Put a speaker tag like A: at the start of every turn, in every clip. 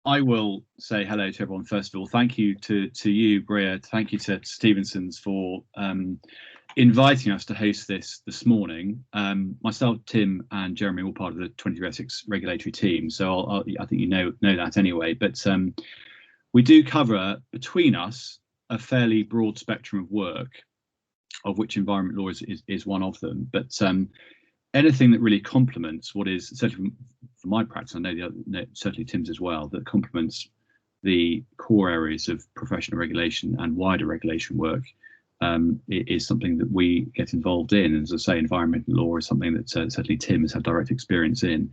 A: I will say hello to everyone. First of all, thank you to you, Bria. Thank you to Stephensons for inviting us to host this morning. Myself, Tim, and Jeremy are all part of the 2006 regulatory team, so I think you know that anyway. But we do cover between us a fairly broad spectrum of work, of which environment law is one of them. But anything that really complements what is, certainly from my practice, I know certainly Tim's as well, that complements the core areas of professional regulation and wider regulation work is something that we get involved in. And as I say, environmental law is something that certainly Tim has had direct experience in.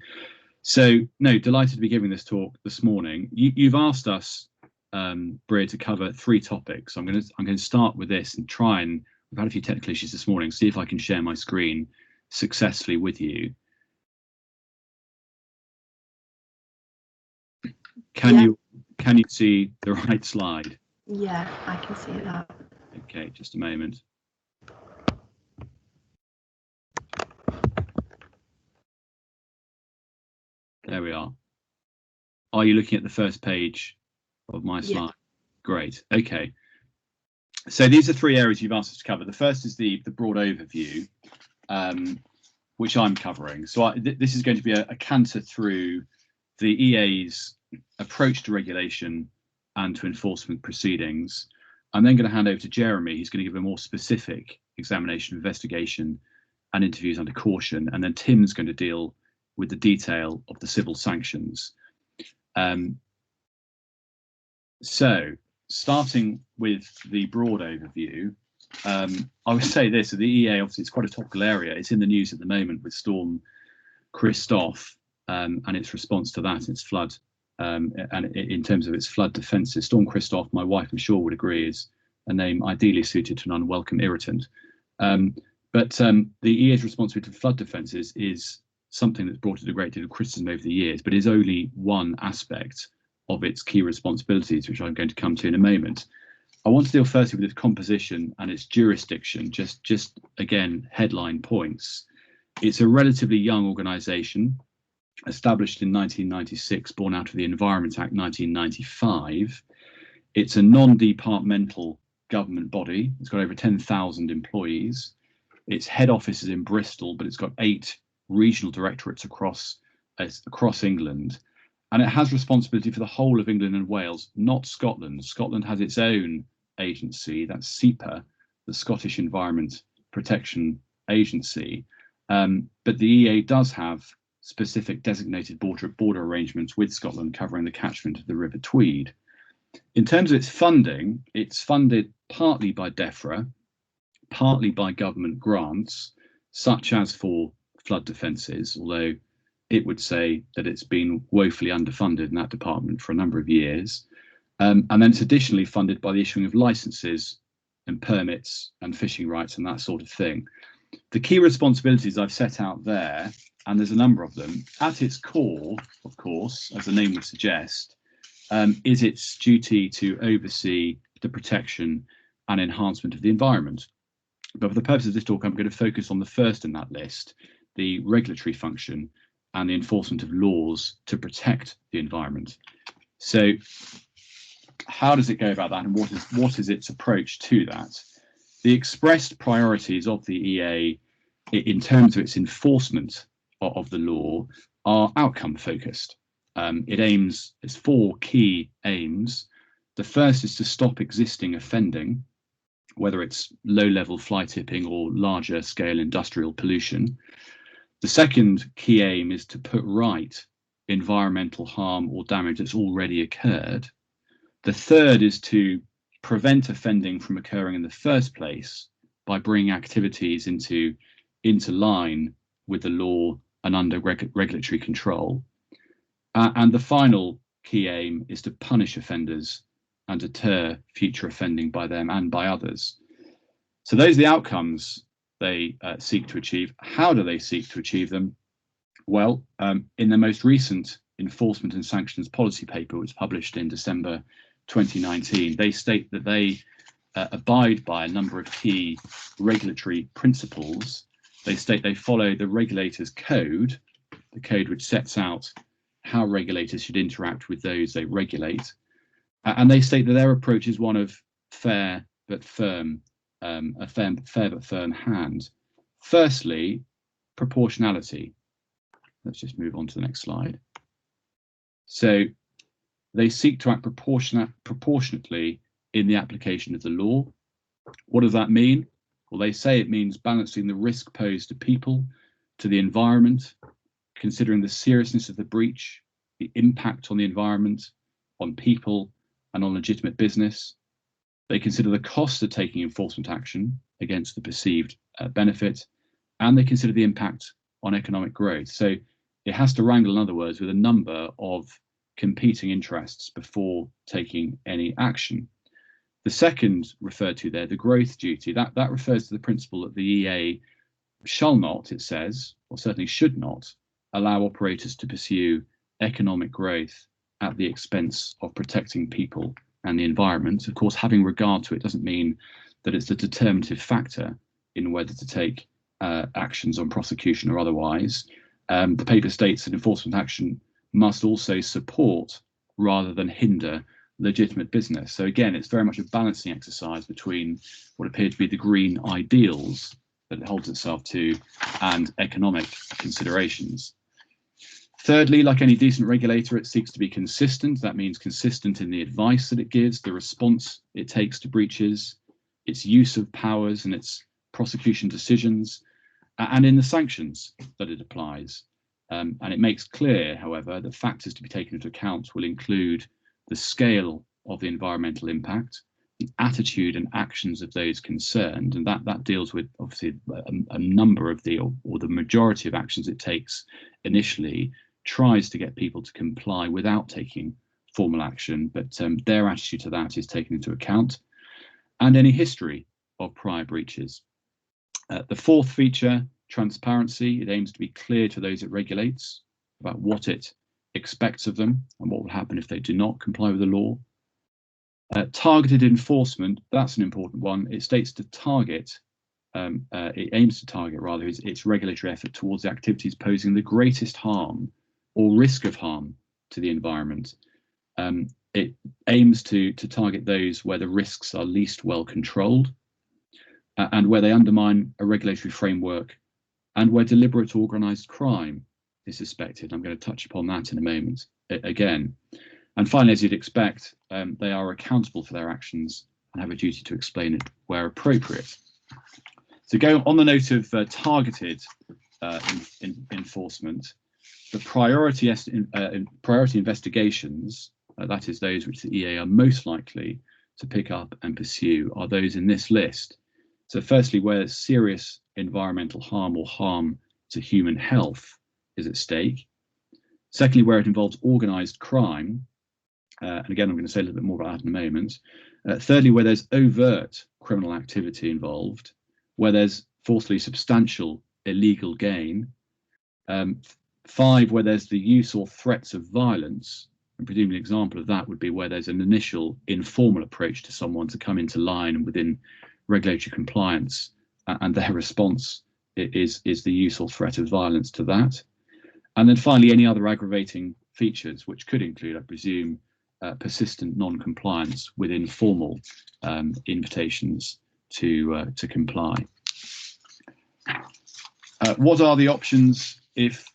A: So, no, delighted to be giving this talk this morning. You've asked us, Bria, to cover 3 topics. I'm going to start with this and try and, we've had a few technical issues this morning, see if I can share my screen successfully with you. Can you see the right slide?
B: Yeah, I can see that.
A: Okay, just a moment. There we are. Are you looking at the first page of my slide? Yeah. Great. Okay. So these are 3 areas you've asked us to cover. The first is the broad overview, which I'm covering. So this is going to be a canter through the EA's approach to regulation and to enforcement proceedings. I'm then going to hand over to Jeremy. He's going to give a more specific examination, investigation, and interviews under caution. And then Tim's going to deal with the detail of the civil sanctions. So starting with the broad overview, I would say this, so the EA, obviously, it's quite a topical area. It's in the news at the moment with Storm Christoph and its response to that, its flood, and in terms of its flood defences. Storm Christoph, my wife, I'm sure, would agree, is a name ideally suited to an unwelcome irritant. But the EA's responsibility to flood defences is something that's brought it a great deal of criticism over the years, but is only one aspect of its key responsibilities, which I'm going to come to in a moment. I want to deal firstly with its composition and its jurisdiction, just again, headline points. It's a relatively young organisation, established in 1996, born out of the Environment Act 1995. It's a non-departmental government body. It's got over 10,000 employees. Its head office is in Bristol, but it's got 8 regional directorates across England. And it has responsibility for the whole of England and Wales, not Scotland. Scotland has its own agency, that's SEPA, the Scottish Environment Protection Agency. But the EA does have specific designated border arrangements with Scotland covering the catchment of the River Tweed. In terms of its funding, it's funded partly by DEFRA, partly by government grants, such as for flood defences, although it would say that it's been woefully underfunded in that department for a number of years. And then it's additionally funded by the issuing of licences and permits and fishing rights and that sort of thing. The key responsibilities I've set out there, and there's a number of them, at its core, of course, as the name would suggest, is its duty to oversee the protection and enhancement of the environment. But for the purpose of this talk, I'm going to focus on the first in that list, the regulatory function and the enforcement of laws to protect the environment. So how does it go about that, and what is its approach to that? The expressed priorities of the EA in terms of its enforcement of the law are outcome focused. It's 4 key aims. The first is to stop existing offending, whether it's low-level fly tipping or larger scale industrial pollution. The second key aim is to put right environmental harm or damage that's already occurred. The third is to prevent offending from occurring in the first place by bringing activities into line with the law and under regulatory control. And the final key aim is to punish offenders and deter future offending by them and by others. So those are the outcomes they seek to achieve. How do they seek to achieve them? Well, in the most recent enforcement and sanctions policy paper, which was published in December 2019, they state that they abide by a number of key regulatory principles. They state they follow the regulator's code, the code which sets out how regulators should interact with those they regulate. And they state that their approach is one of fair but firm, a fair but firm hand. Firstly, proportionality. Let's just move on to the next slide. So they seek to act proportionately in the application of the law. What does that mean? Well, they say it means balancing the risk posed to people, to the environment, considering the seriousness of the breach, the impact on the environment, on people, and on legitimate business. They consider the cost of taking enforcement action against the perceived benefit, and they consider the impact on economic growth. So it has to wrangle, in other words, with a number of competing interests before taking any action. The second referred to there, the growth duty, that refers to the principle that the EA shall not, it says, or certainly should not, allow operators to pursue economic growth at the expense of protecting people and the environment. Of course, having regard to it doesn't mean that it's a determinative factor in whether to take actions on prosecution or otherwise. The paper states that enforcement action must also support rather than hinder legitimate business. So again, it's very much a balancing exercise between what appear to be the green ideals that it holds itself to and economic considerations. Thirdly, like any decent regulator, it seeks to be consistent. That means consistent in the advice that it gives, the response it takes to breaches, its use of powers and its prosecution decisions, and in the sanctions that it applies. And it makes clear, however, that factors to be taken into account will include the scale of the environmental impact, the attitude and actions of those concerned, and that deals with obviously a number of or the majority of actions it takes initially, tries to get people to comply without taking formal action, but their attitude to that is taken into account, and any history of prior breaches. The fourth feature, transparency. It aims to be clear to those it regulates about what it expects of them and what will happen if they do not comply with the law. Targeted enforcement, that's an important one. It states to target, it aims to target rather, its regulatory effort towards the activities posing the greatest harm or risk of harm to the environment. It aims to target those where the risks are least well controlled and where they undermine a regulatory framework and where deliberate organised crime is suspected. I'm going to touch upon that in a moment again. And finally, as you'd expect, they are accountable for their actions and have a duty to explain it where appropriate. So go on the note of targeted enforcement, the priority investigations, that is those which the EA are most likely to pick up and pursue, are those in this list. So firstly, where serious environmental harm or harm to human health is at stake. Secondly, where it involves organised crime. And again, I'm going to say a little bit more about that in a moment. Thirdly, where there's overt criminal activity involved, where there's fourthly substantial illegal gain. 5, where there's the use or threats of violence, and presumably an example of that would be where there's an initial informal approach to someone to come into line and within regulatory compliance, and their response is the use or threat of violence to that. And then finally, any other aggravating features, which could include, I presume, persistent non-compliance with informal invitations to comply. What are the options if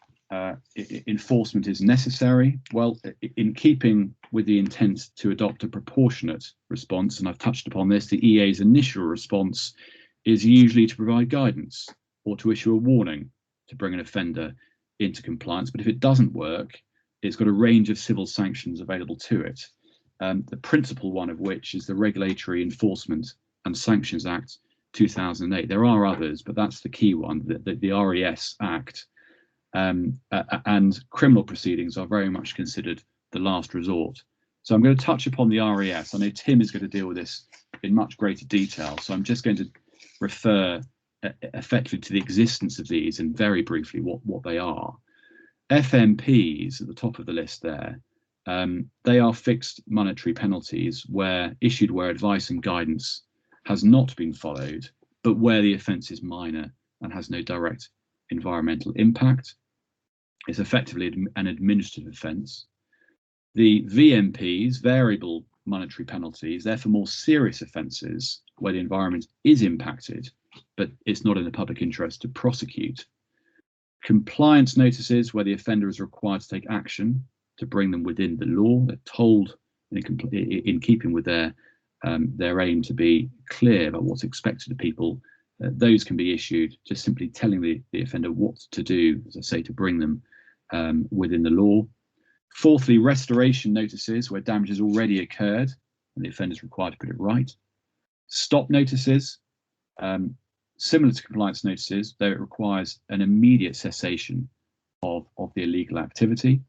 A: enforcement is necessary? Well, in keeping with the intent to adopt a proportionate response, and I've touched upon this, the EA's initial response is usually to provide guidance or to issue a warning to bring an offender into compliance. But if it doesn't work, it's got a range of civil sanctions available to it. The principal one of which is the Regulatory Enforcement and Sanctions Act 2008. There are others, but that's the key one, the RES Act. And criminal proceedings are very much considered the last resort. So I'm going to touch upon the RES. I know Tim is going to deal with this in much greater detail, so I'm just going to refer effectively to the existence of these and very briefly what they are. FMPs at the top of the list there, they are fixed monetary penalties issued where advice and guidance has not been followed, but where the offence is minor and has no direct environmental impact. It's effectively an administrative offence. The VMPs, variable monetary penalties, they're for more serious offences where the environment is impacted, but it's not in the public interest to prosecute. Compliance notices, where the offender is required to take action to bring them within the law. They're told in keeping with their aim to be clear about what's expected of people. Those can be issued just simply telling the offender what to do, as I say, to bring them within the law. Fourthly, restoration notices, where damage has already occurred and the offender is required to put it right. Stop notices, similar to compliance notices, though it requires an immediate cessation of the illegal activity.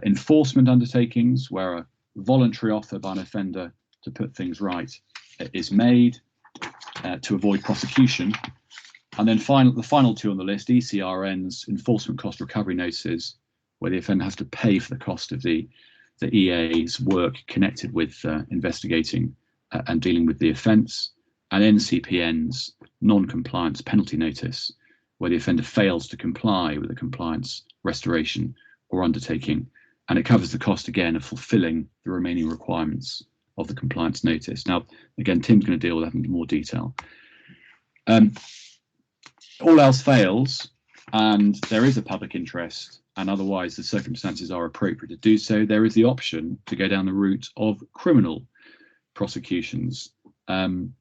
A: Enforcement undertakings, where a voluntary offer by an offender to put things right is made to avoid prosecution. And then the final two on the list, ECRNs, enforcement cost recovery notices, where the offender has to pay for the cost of the EA's work connected with investigating and dealing with the offence, and NCPN's non-compliance penalty notice, where the offender fails to comply with a compliance restoration or undertaking, and it covers the cost again of fulfilling the remaining requirements of the compliance notice. Now, again, Tim's going to deal with that in more detail. All else fails, and there is a public interest, and otherwise the circumstances are appropriate to do so, there is the option to go down the route of criminal prosecutions. And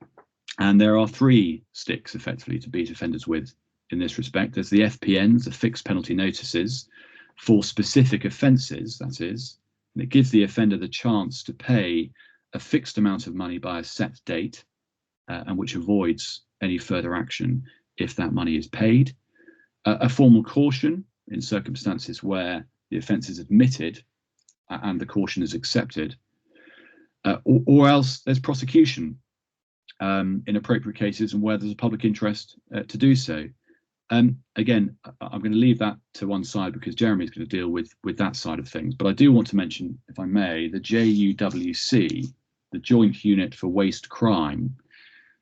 A: there are three sticks effectively to beat offenders with in this respect. There's the FPNs, the fixed penalty notices, for specific offences, that is, and it gives the offender the chance to pay a fixed amount of money by a set date, and which avoids any further action if that money is paid. A formal caution in circumstances where the offence is admitted and the caution is accepted, or else there's prosecution in appropriate cases and where there's a public interest to do so. Again, I'm going to leave that to one side because Jeremy is going to deal with that side of things. But I do want to mention, if I may, the JUWC, the Joint Unit for Waste Crime,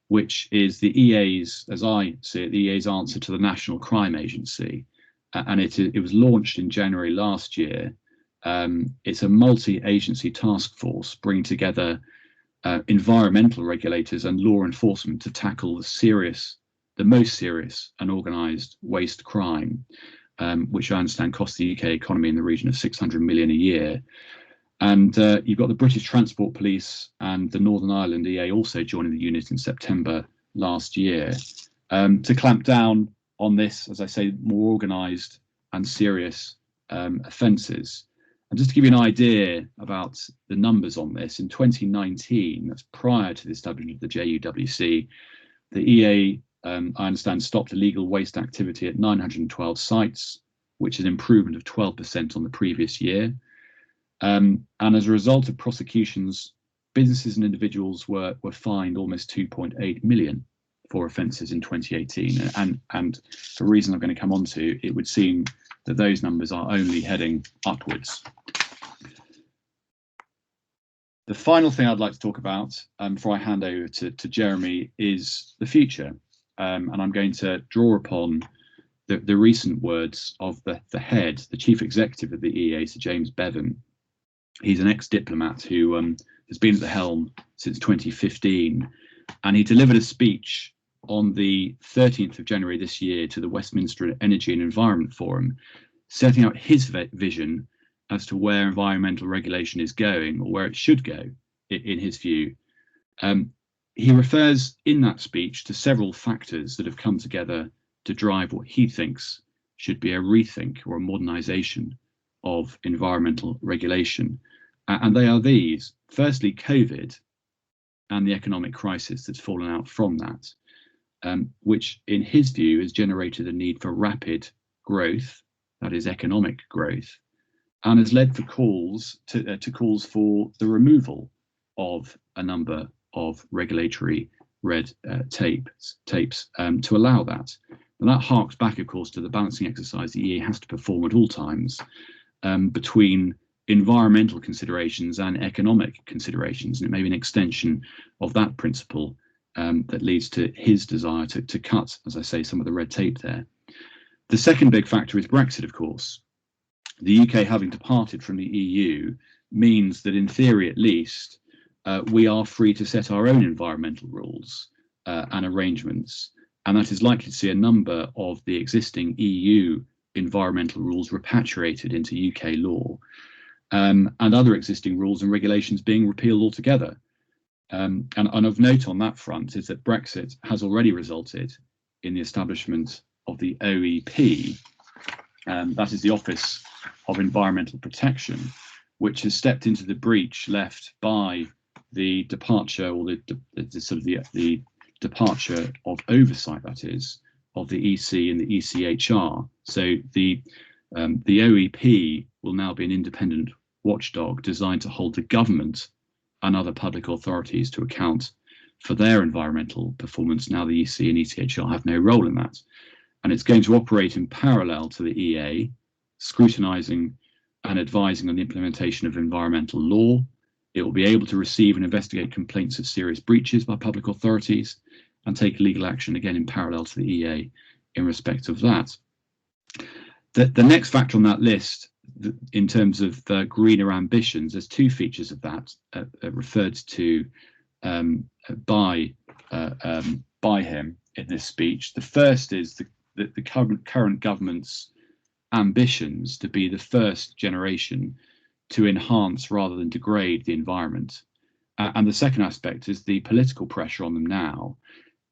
A: which is the EA's, as I see it, the EA's answer to the National Crime Agency. And it was launched in January last year. It's a multi-agency task force bringing together environmental regulators and law enforcement to tackle the most serious and organised waste crime, which I understand costs the UK economy in the region of 600 million a year. And you've got the British Transport Police and the Northern Ireland EA also joining the unit in September last year to clamp down on this, as I say, more organised and serious offences. And just to give you an idea about the numbers on this, in 2019, that's prior to the establishment of the JUWC, the EA, I understand, stopped illegal waste activity at 912 sites, which is an improvement of 12% on the previous year. And as a result of prosecutions, businesses and individuals were fined almost 2.8 million for offences in 2018. And for a reason I'm going to come on to, it would seem that those numbers are only heading upwards. The final thing I'd like to talk about before I hand over to Jeremy is the future. And I'm going to draw upon the recent words of the head, the chief executive of the EA, Sir James Bevan. He's an ex-diplomat who has been at the helm since 2015, and he delivered a speech on the 13th of January this year to the Westminster Energy and Environment Forum, setting out his vision as to where environmental regulation is going, or where it should go, in his view. He refers in that speech to several factors that have come together to drive what he thinks should be a rethink or a modernisation of environmental regulation. And they are these: firstly, COVID and the economic crisis that's fallen out from that, which in his view has generated a need for rapid growth, that is economic growth, and has led to calls for the removal of a number of regulatory red tapes to allow that. And that harks back, of course, to the balancing exercise the EA has to perform at all times between environmental considerations and economic considerations. And it may be an extension of that principle that leads to his desire to cut, as I say, some of the red tape there. The second big factor is Brexit, of course. the UK having departed from the EU means that, in theory at least, we are free to set our own environmental rules and arrangements, and that is likely to see a number of the existing EU environmental rules repatriated into UK law, and other existing rules and regulations being repealed altogether. And of note on that front is that Brexit has already resulted in the establishment of the OEP, that is the Office of Environmental Protection, which has stepped into the breach left by the departure, or the departure of oversight, that is, of the EC and the ECHR. So the OEP will now be an independent watchdog designed to hold the government and other public authorities to account for their environmental performance. Now the EC and ECHR have no role in that. And it's going to operate in parallel to the EA, scrutinising and advising on the implementation of environmental law. It will be able to receive and investigate complaints of serious breaches by public authorities and take legal action, again in parallel to the EA in respect of that. The next factor on that list, in terms of greener ambitions, there's two features of that referred to by him in this speech. The first is the current government's ambitions to be the first generation to enhance rather than degrade the environment. And the second aspect is the political pressure on them now,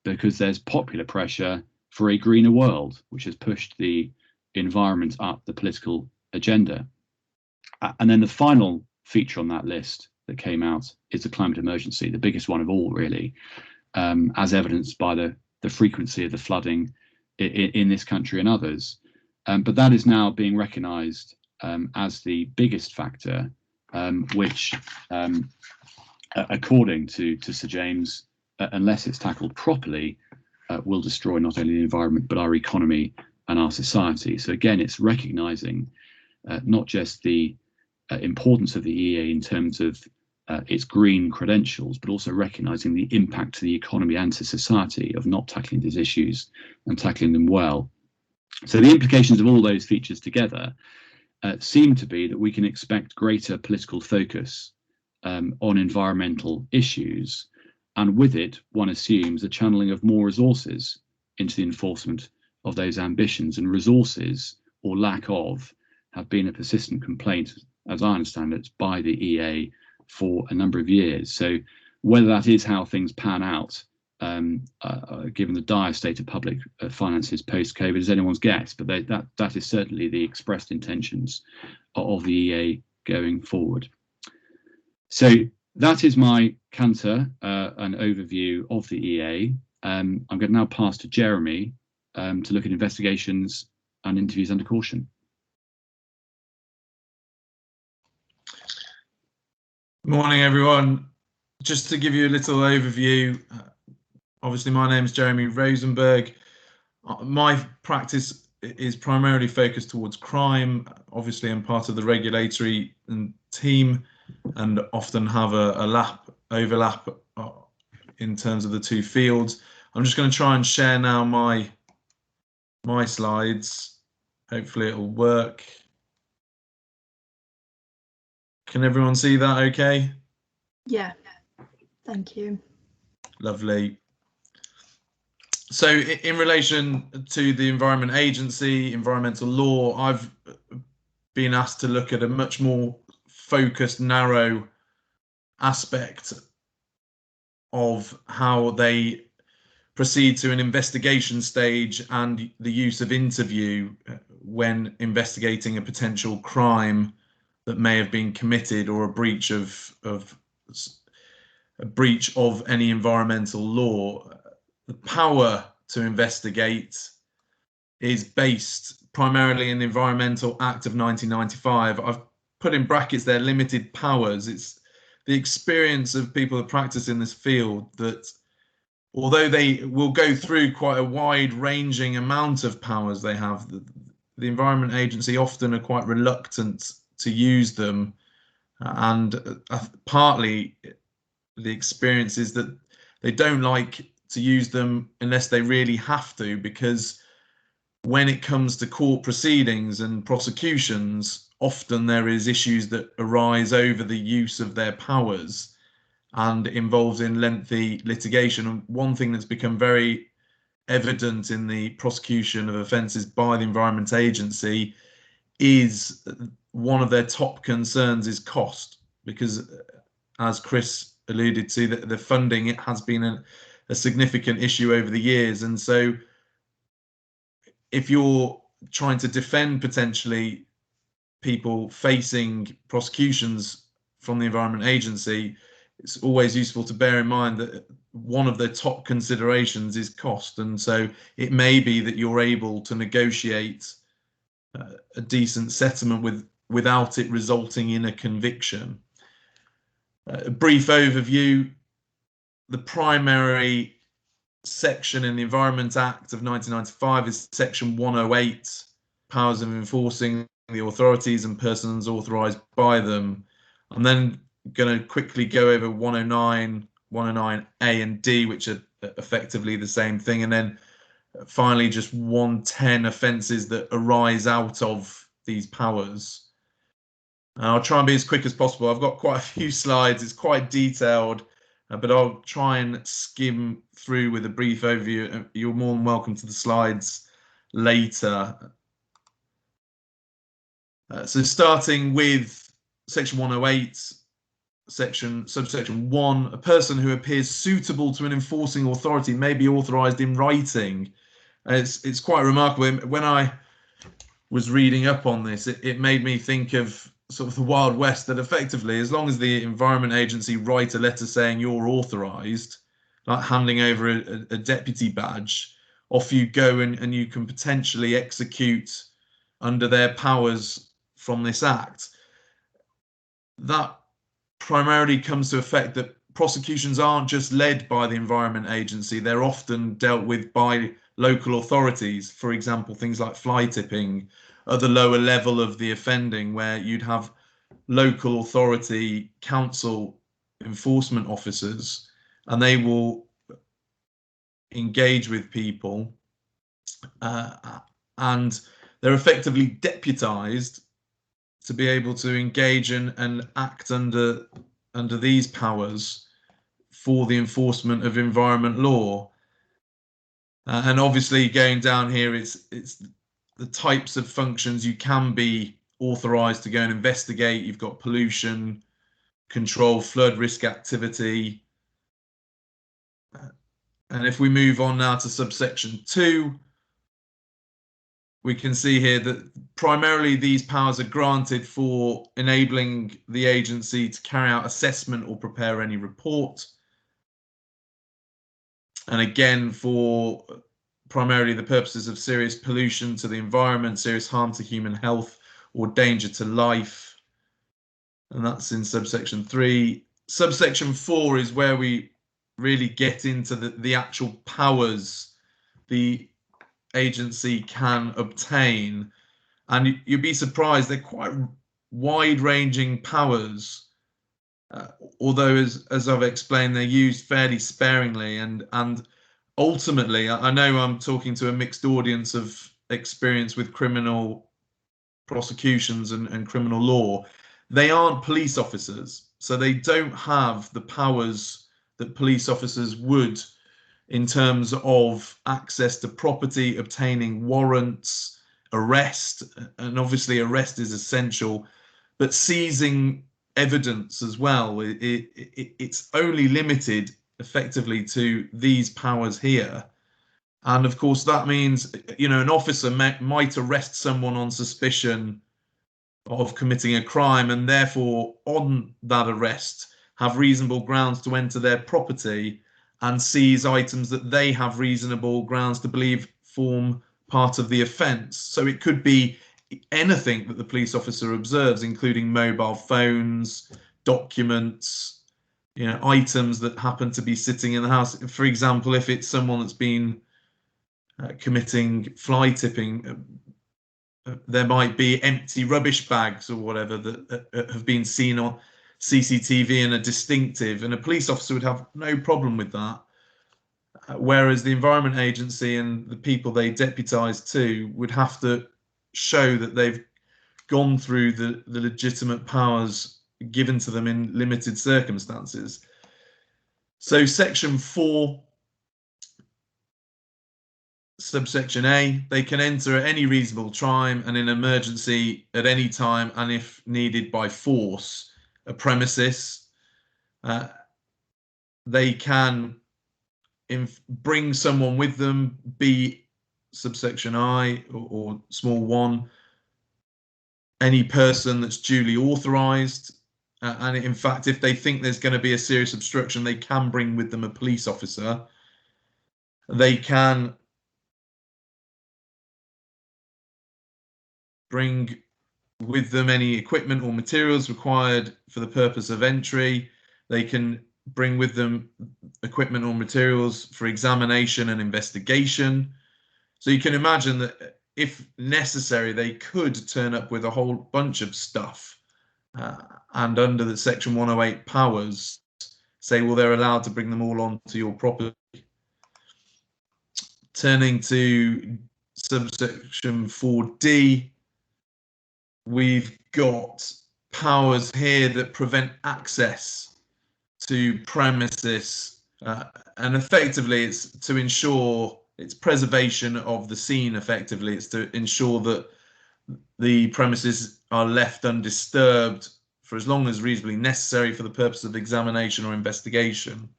A: because there's popular pressure for a greener world, which has pushed the environment up the political agenda. And then the final feature on that list that came out is the climate emergency, the biggest one of all, really, as evidenced by the frequency of the flooding in this country and others. But that is now being recognised as the biggest factor, which, according to Sir James, unless it's tackled properly, will destroy not only the environment but our economy and our society. So again, it's recognising not just the importance of the EA in terms of its green credentials, but also recognising the impact to the economy and to society of not tackling these issues and tackling them well. So the implications of all those features together seem to be that we can expect greater political focus on environmental issues, and with it, one assumes a channeling of more resources into the enforcement of those ambitions, and resources, or lack of, have been a persistent complaint, as I understand it, by the EA for a number of years. So whether that is how things pan out, given the dire state of public finances post-COVID, is anyone's guess, but that is certainly the expressed intentions of the EA going forward. So that is my canter, an overview of the EA. I'm going to now pass to Jeremy to look at investigations and interviews under caution.
C: Morning, everyone. Just to give you a little overview, obviously my name is Jeremy Rosenberg. My practice is primarily focused towards crime. Obviously, I'm part of the regulatory team and often have a overlap in terms of the two fields. I'm just going to try and share now my slides. Hopefully it will work. Can everyone see that okay?
B: Yeah, thank you.
C: Lovely. So in relation to the Environment Agency, environmental law, I've been asked to look at a much more focused, narrow aspect of how they proceed to an investigation stage and the use of interview when investigating a potential crime that may have been committed, or a breach of any environmental law. The power to investigate is based primarily in the Environmental Act of 1995. I've put in brackets there limited powers. It's the experience of people that practice in this field that, although they will go through quite a wide-ranging amount of powers they have, the Environment Agency often are quite reluctant to use them, and partly the experience is that they don't like to use them unless they really have to, because when it comes to court proceedings and prosecutions, often there is issues that arise over the use of their powers and involves in lengthy litigation. And one thing that's become very evident in the prosecution of offences by the Environment Agency is one of their top concerns is cost, because as Chris alluded to, the funding, it has been a significant issue over the years. And so if you're trying to defend potentially people facing prosecutions from the Environment Agency, it's always useful to bear in mind that one of their top considerations is cost. And so it may be that you're able to negotiate a decent settlement without it resulting in a conviction. A brief overview: the primary section in the Environment Act of 1995 is section 108, powers of enforcing the authorities and persons authorised by them. I'm then going to quickly go over 109, 109A and D, which are effectively the same thing, and then finally just 110 offences that arise out of these powers. And I'll try and be as quick as possible. I've got quite a few slides. It's quite detailed, but I'll try and skim through with a brief overview. You're more than welcome to the slides later. So starting with section 108, subsection 1, a person who appears suitable to an enforcing authority may be authorised in writing. It's quite remarkable. When I was reading up on this, it made me think of sort of the Wild West, that effectively, as long as the Environment Agency write a letter saying you're authorised, like handing over a deputy badge, off you go, and you can potentially execute under their powers from this act. That primarily comes to effect that prosecutions aren't just led by the Environment Agency, they're often dealt with by local authorities. For example, things like fly tipping at the lower level of the offending, where you'd have local authority council enforcement officers, and they will engage with people, and they're effectively deputized to be able to engage and act under these powers for the enforcement of environment law. And obviously, going down here, it's the types of functions you can be authorised to go and investigate. You've got pollution control, flood risk activity. And if we move on now to subsection 2, we can see here that primarily these powers are granted for enabling the agency to carry out assessment or prepare any report. And again, for primarily the purposes of serious pollution to the environment, serious harm to human health, or danger to life. And that's in subsection 3. Subsection 4 is where we really get into the actual powers the agency can obtain. And you'd be surprised, they're quite wide-ranging powers, although as I've explained, they're used fairly sparingly. And ultimately, I know I'm talking to a mixed audience of experience with criminal prosecutions and criminal law. They aren't police officers, so they don't have the powers that police officers would in terms of access to property, obtaining warrants, arrest, and obviously arrest is essential, but seizing evidence as well. It's only limited effectively to these powers here. And of course, that means, you know, an officer might arrest someone on suspicion of committing a crime, and therefore on that arrest have reasonable grounds to enter their property and seize items that they have reasonable grounds to believe form part of the offence. So it could be anything that the police officer observes, including mobile phones, documents, you know, items that happen to be sitting in the house. For example, if it's someone that's been committing fly tipping, there might be empty rubbish bags or whatever that have been seen on CCTV and are distinctive, and a police officer would have no problem with that. whereas the Environment Agency and the people they deputise to would have to show that they've gone through the legitimate powers given to them in limited circumstances. So section 4, subsection A, they can enter at any reasonable time and in emergency at any time and if needed by force a premises. They can bring someone with them, be subsection I or small 1, any person that's duly authorised. And in fact, if they think there's going to be a serious obstruction, they can bring with them a police officer. They can bring with them any equipment or materials required for the purpose of entry. They can bring with them equipment or materials for examination and investigation. So you can imagine that if necessary, they could turn up with a whole bunch of stuff. And under the section 108 powers, say, well, they're allowed to bring them all onto your property. Turning to subsection 4D, we've got powers here that prevent access to premises, and effectively it's to ensure it's preservation of the scene. Effectively, it's to ensure that the premises are left undisturbed for as long as reasonably necessary for the purpose of examination or investigation,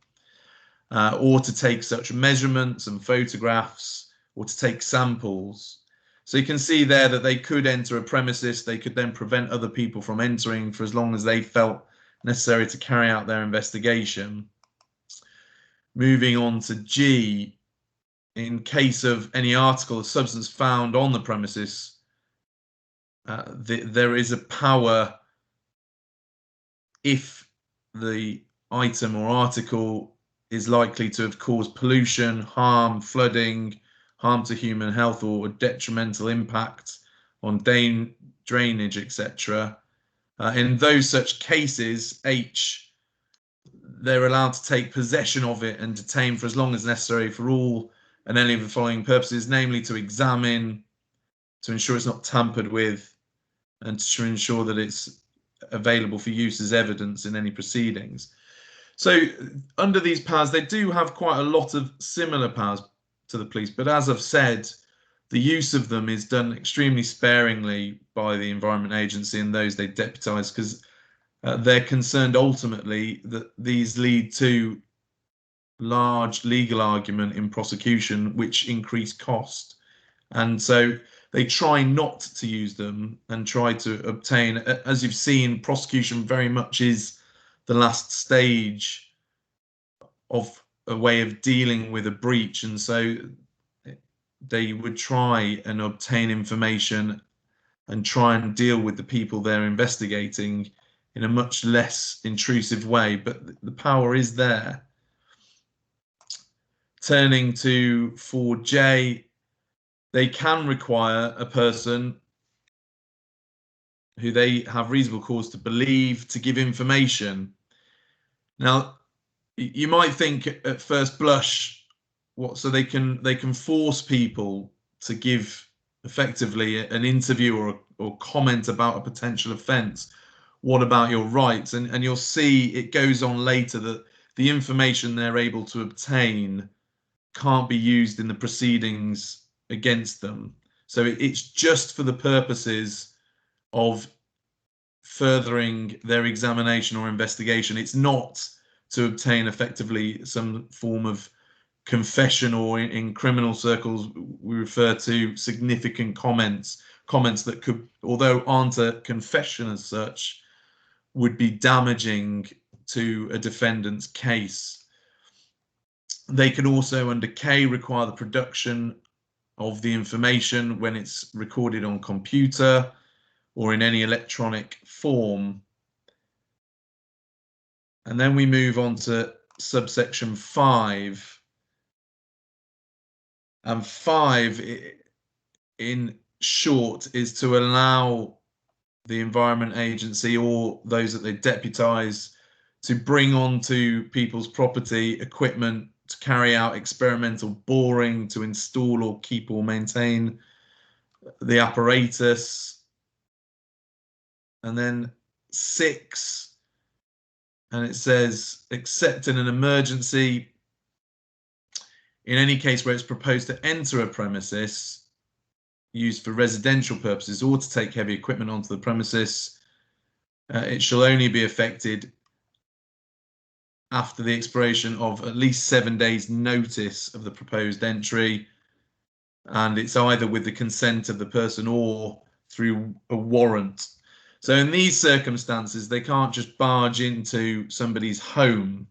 C: or to take such measurements and photographs, or to take samples. So you can see there that they could enter a premises, they could then prevent other people from entering for as long as they felt necessary to carry out their investigation. Moving on to G, in case of any article or substance found on the premises, there is a power if the item or article is likely to have caused pollution, harm, flooding, harm to human health, or a detrimental impact on drainage, etc. In those such cases, H, they're allowed to take possession of it and detain for as long as necessary for all and any of the following purposes, namely to examine, to ensure it's not tampered with, and to ensure that it's available for use as evidence in any proceedings. So under these powers, they do have quite a lot of similar powers to the police, but as I've said, the use of them is done extremely sparingly by the Environment Agency and those they deputise, because they're concerned ultimately that these lead to large legal argument in prosecution, which increase cost. And so they try not to use them and try to obtain, as you've seen, prosecution very much is the last stage of a way of dealing with a breach. And so they would try and obtain information and try and deal with the people they're investigating in a much less intrusive way, but the power is there. Turning to 4J, they can require a person who they have reasonable cause to believe to give information. Now, you might think at first blush, what, so they can force people to give effectively an interview or comment about a potential offence. What about your rights? And you'll see it goes on later that the information they're able to obtain can't be used in the proceedings against them. So it's just for the purposes of furthering their examination or investigation. It's not to obtain effectively some form of confession, or in criminal circles we refer to significant comments that could, although aren't a confession as such, would be damaging to a defendant's case. They can also, under K, require the production of the information when it's recorded on computer or in any electronic form. And then we move on to subsection 5. And 5, in short, is to allow the Environment Agency or those that they deputise to bring onto people's property equipment to carry out experimental boring, to install or keep or maintain the apparatus. And then 6, and it says, except in an emergency, in any case where it's proposed to enter a premises used for residential purposes or to take heavy equipment onto the premises, it shall only be effected after the expiration of at least 7 days' notice of the proposed entry, and it's either with the consent of the person or through a warrant. So in these circumstances, they can't just barge into somebody's home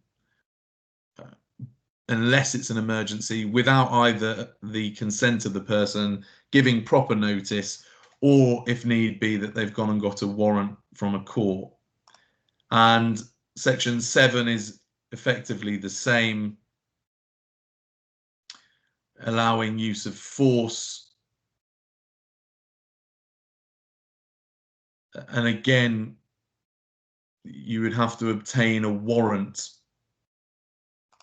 C: unless it's an emergency without either the consent of the person, giving proper notice, or if need be, that they've gone and got a warrant from a court. And section 7 is effectively the same, allowing use of force. And again, you would have to obtain a warrant.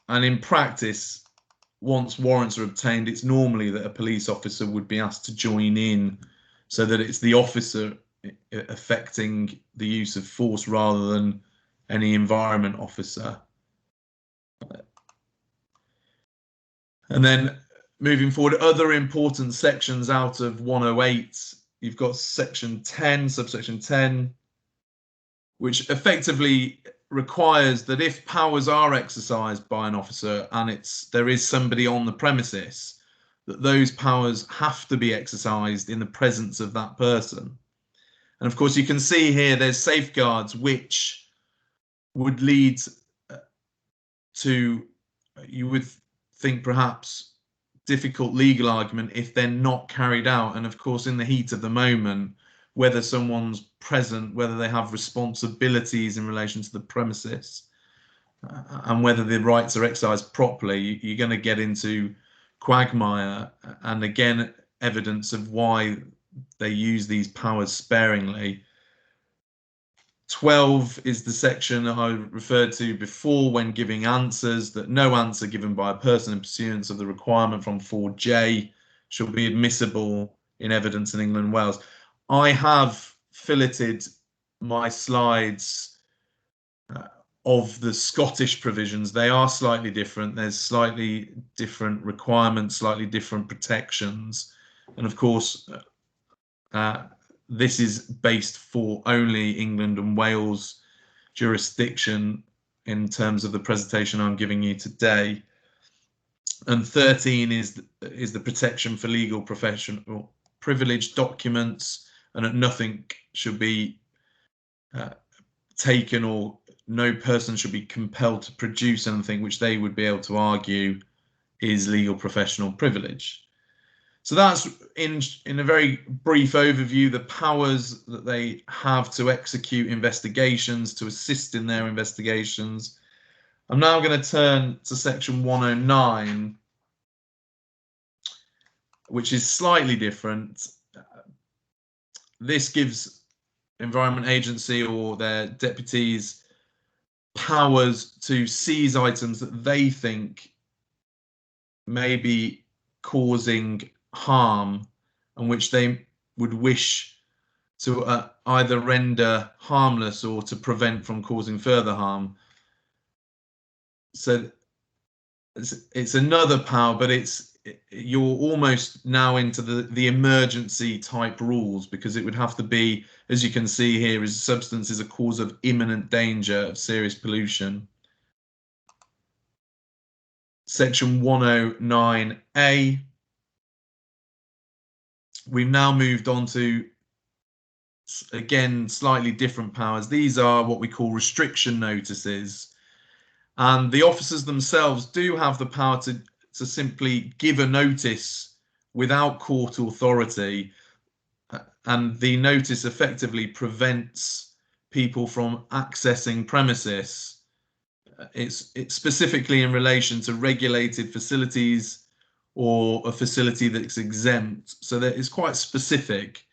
C: And in practice, once warrants are obtained, it's normally that a police officer would be asked to join in, so that it's the officer affecting the use of force rather than any environment officer. And then moving forward, other important sections out of 108, you've got section 10, subsection 10, which effectively requires that if powers are exercised by an officer and there is somebody on the premises, that those powers have to be exercised in the presence of that person. And of course, you can see here there's safeguards which would lead to, you would think perhaps, difficult legal argument if they're not carried out. And of course, in the heat of the moment, whether someone's present, whether they have responsibilities in relation to the premises, and whether the rights are exercised properly, you're going to get into quagmire, and again, evidence of why they use these powers sparingly. 12 is the section I referred to before when giving answers, that no answer given by a person in pursuance of the requirement from 4J shall be admissible in evidence in England and Wales. I have filleted my slides of the Scottish provisions. They are slightly different. There's slightly different requirements, slightly different protections. And of course, this is based for only England and Wales jurisdiction in terms of the presentation I'm giving you today. And 13 is the protection for legal professional privileged documents, and that nothing should be taken, or no person should be compelled to produce anything which they would be able to argue is legal professional privilege. So that's, in a very brief overview, the powers that they have to execute investigations, to assist in their investigations. I'm now going to turn to section 109, which is slightly different. This gives Environment Agency or their deputies powers to seize items that they think may be causing harm, and which they would wish to either render harmless or to prevent from causing further harm. So it's another power, but you're almost now into the emergency type rules, because it would have to be, as you can see here, is substance is a cause of imminent danger of serious pollution. Section 109A. We've now moved on to, again, slightly different powers. These are what we call restriction notices. And the officers themselves do have the power to simply give a notice without court authority. And the notice effectively prevents people from accessing premises. It's specifically in relation to regulated facilities or a facility that's exempt, so that it's quite specific,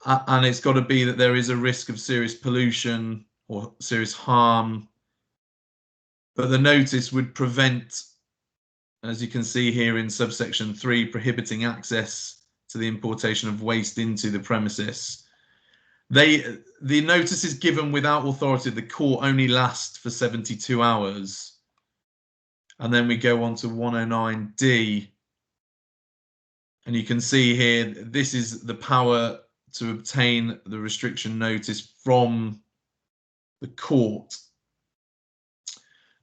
C: and it's got to be that there is a risk of serious pollution or serious harm, but the notice would prevent as you can see here in subsection 3, prohibiting access to the importation of waste into the premises. The notice is given without authority of the court only lasts for 72 hours. And then we go on to 109D. And you can see here, this is the power to obtain the restriction notice from the court.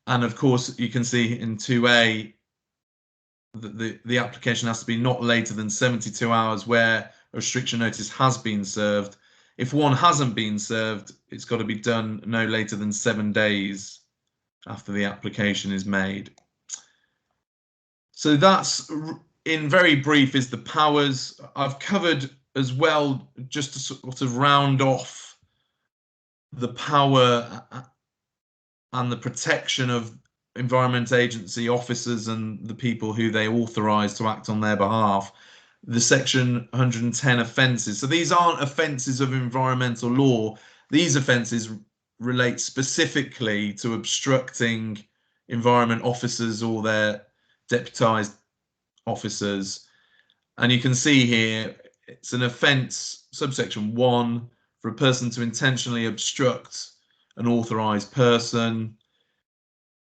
C: And of course, you can see in 2A that the application has to be not later than 72 hours where a restriction notice has been served. If one hasn't been served, it's got to be done no later than 7 days after the application is made. So that's, in very brief, is the powers. I've covered as well, just to sort of round off the power and the protection of Environment Agency officers and the people who they authorise to act on their behalf, the section 110 offences. So these aren't offences of environmental law. These offences relate specifically to obstructing environment officers or their deputised officers. And you can see here, it's an offence, subsection 1, for a person to intentionally obstruct an authorised person.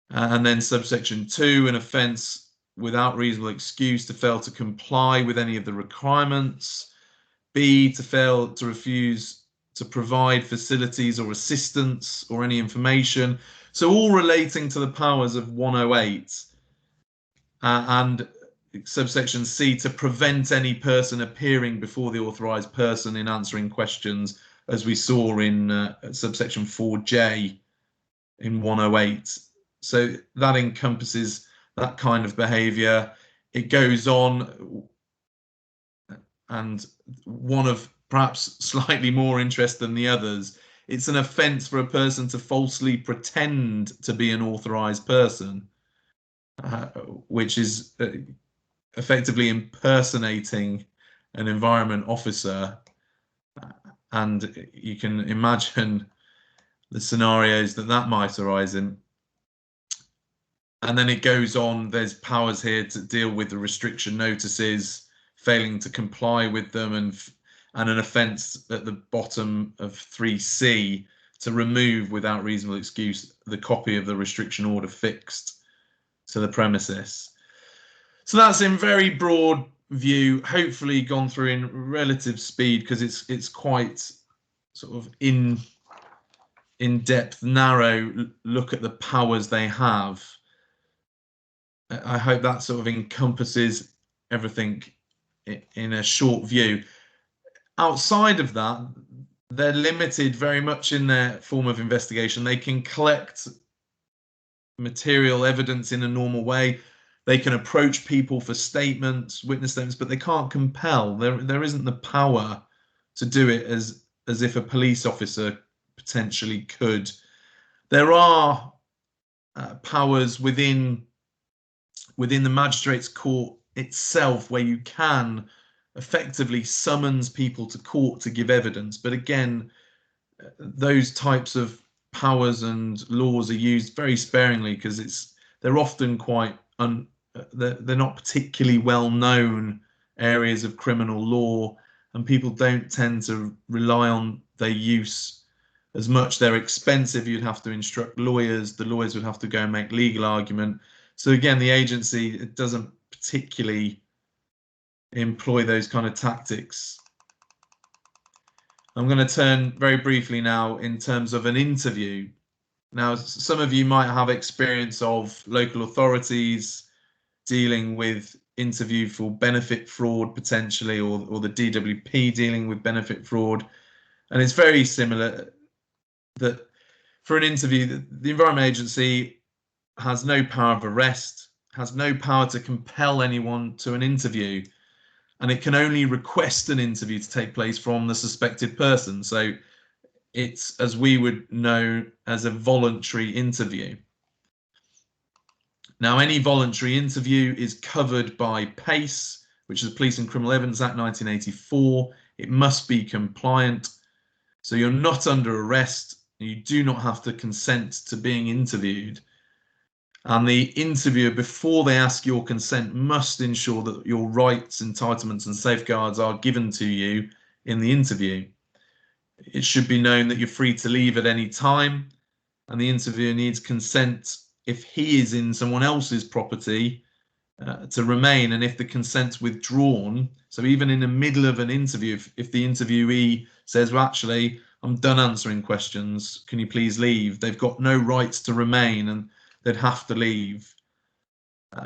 C: And then subsection 2, an offence without reasonable excuse to fail to comply with any of the requirements. B, to fail to refuse to provide facilities or assistance or any information. So all relating to the powers of 108. And subsection C, to prevent any person appearing before the authorised person in answering questions, as we saw in subsection 4J in 108. So that encompasses that kind of behaviour. It goes on, and one of perhaps slightly more interest than the others, it's an offence for a person to falsely pretend to be an authorised person, which is effectively impersonating an environment officer. And you can imagine the scenarios that might arise in. And then it goes on, there's powers here to deal with the restriction notices, failing to comply with them, and an offence at the bottom of 3C to remove without reasonable excuse the copy of the restriction order fixed to the premises. So that's in very broad view, hopefully gone through in relative speed, because it's quite sort of in-depth, narrow look at the powers they have. I hope that sort of encompasses everything in a short view. Outside of that, they're limited very much in their form of investigation. They can collect material evidence in a normal way. They can approach people for statements, witness statements, but they can't compel. There isn't the power to do it as if a police officer potentially could. There are powers within the magistrate's court itself where you can effectively summons people to court to give evidence. But again, those types of powers and laws are used very sparingly, because they're often quite they're not particularly well known areas of criminal law, and people don't tend to rely on their use as much. They're expensive. You'd have to instruct lawyers. The lawyers would have to go and make legal argument. So again, the agency, it doesn't particularly employ those kind of tactics. I'm going to turn very briefly now in terms of an interview. Now, some of you might have experience of local authorities dealing with interview for benefit fraud potentially, or the DWP dealing with benefit fraud. And it's very similar that for an interview, the Environment Agency has no power of arrest, has no power to compel anyone to an interview, and it can only request an interview to take place from the suspected person. So it's, as we would know, as a voluntary interview. Now, any voluntary interview is covered by PACE, which is the Police and Criminal Evidence Act 1984. It must be compliant. So you're not under arrest. You do not have to consent to being interviewed. And the interviewer, before they ask your consent, must ensure that your rights, entitlements and safeguards are given to you in the interview. It should be known that you're free to leave at any time, and the interviewer needs consent if he is in someone else's property to remain, and if the consent's withdrawn. So even in the middle of an interview, if the interviewee says, well, actually, I'm done answering questions, can you please leave? They've got no rights to remain, and they'd have to leave.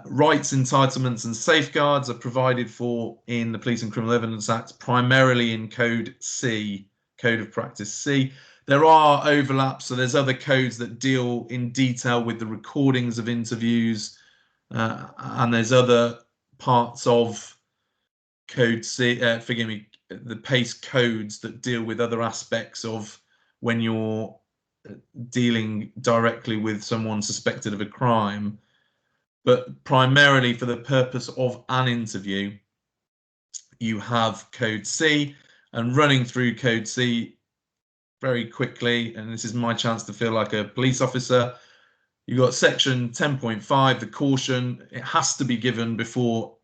C: Rights, entitlements and safeguards are provided for in the Police and Criminal Evidence Act, primarily in Code C, Code of Practice C. There are overlaps, so there's other codes that deal in detail with the recordings of interviews, and there's other parts of Code C, forgive me, the PACE codes that deal with other aspects of when you're dealing directly with someone suspected of a crime. But primarily for the purpose of an interview, you have Code C, and running through Code C very quickly, and this is my chance to feel like a police officer, you've got section 10.5, the caution. It has to be given before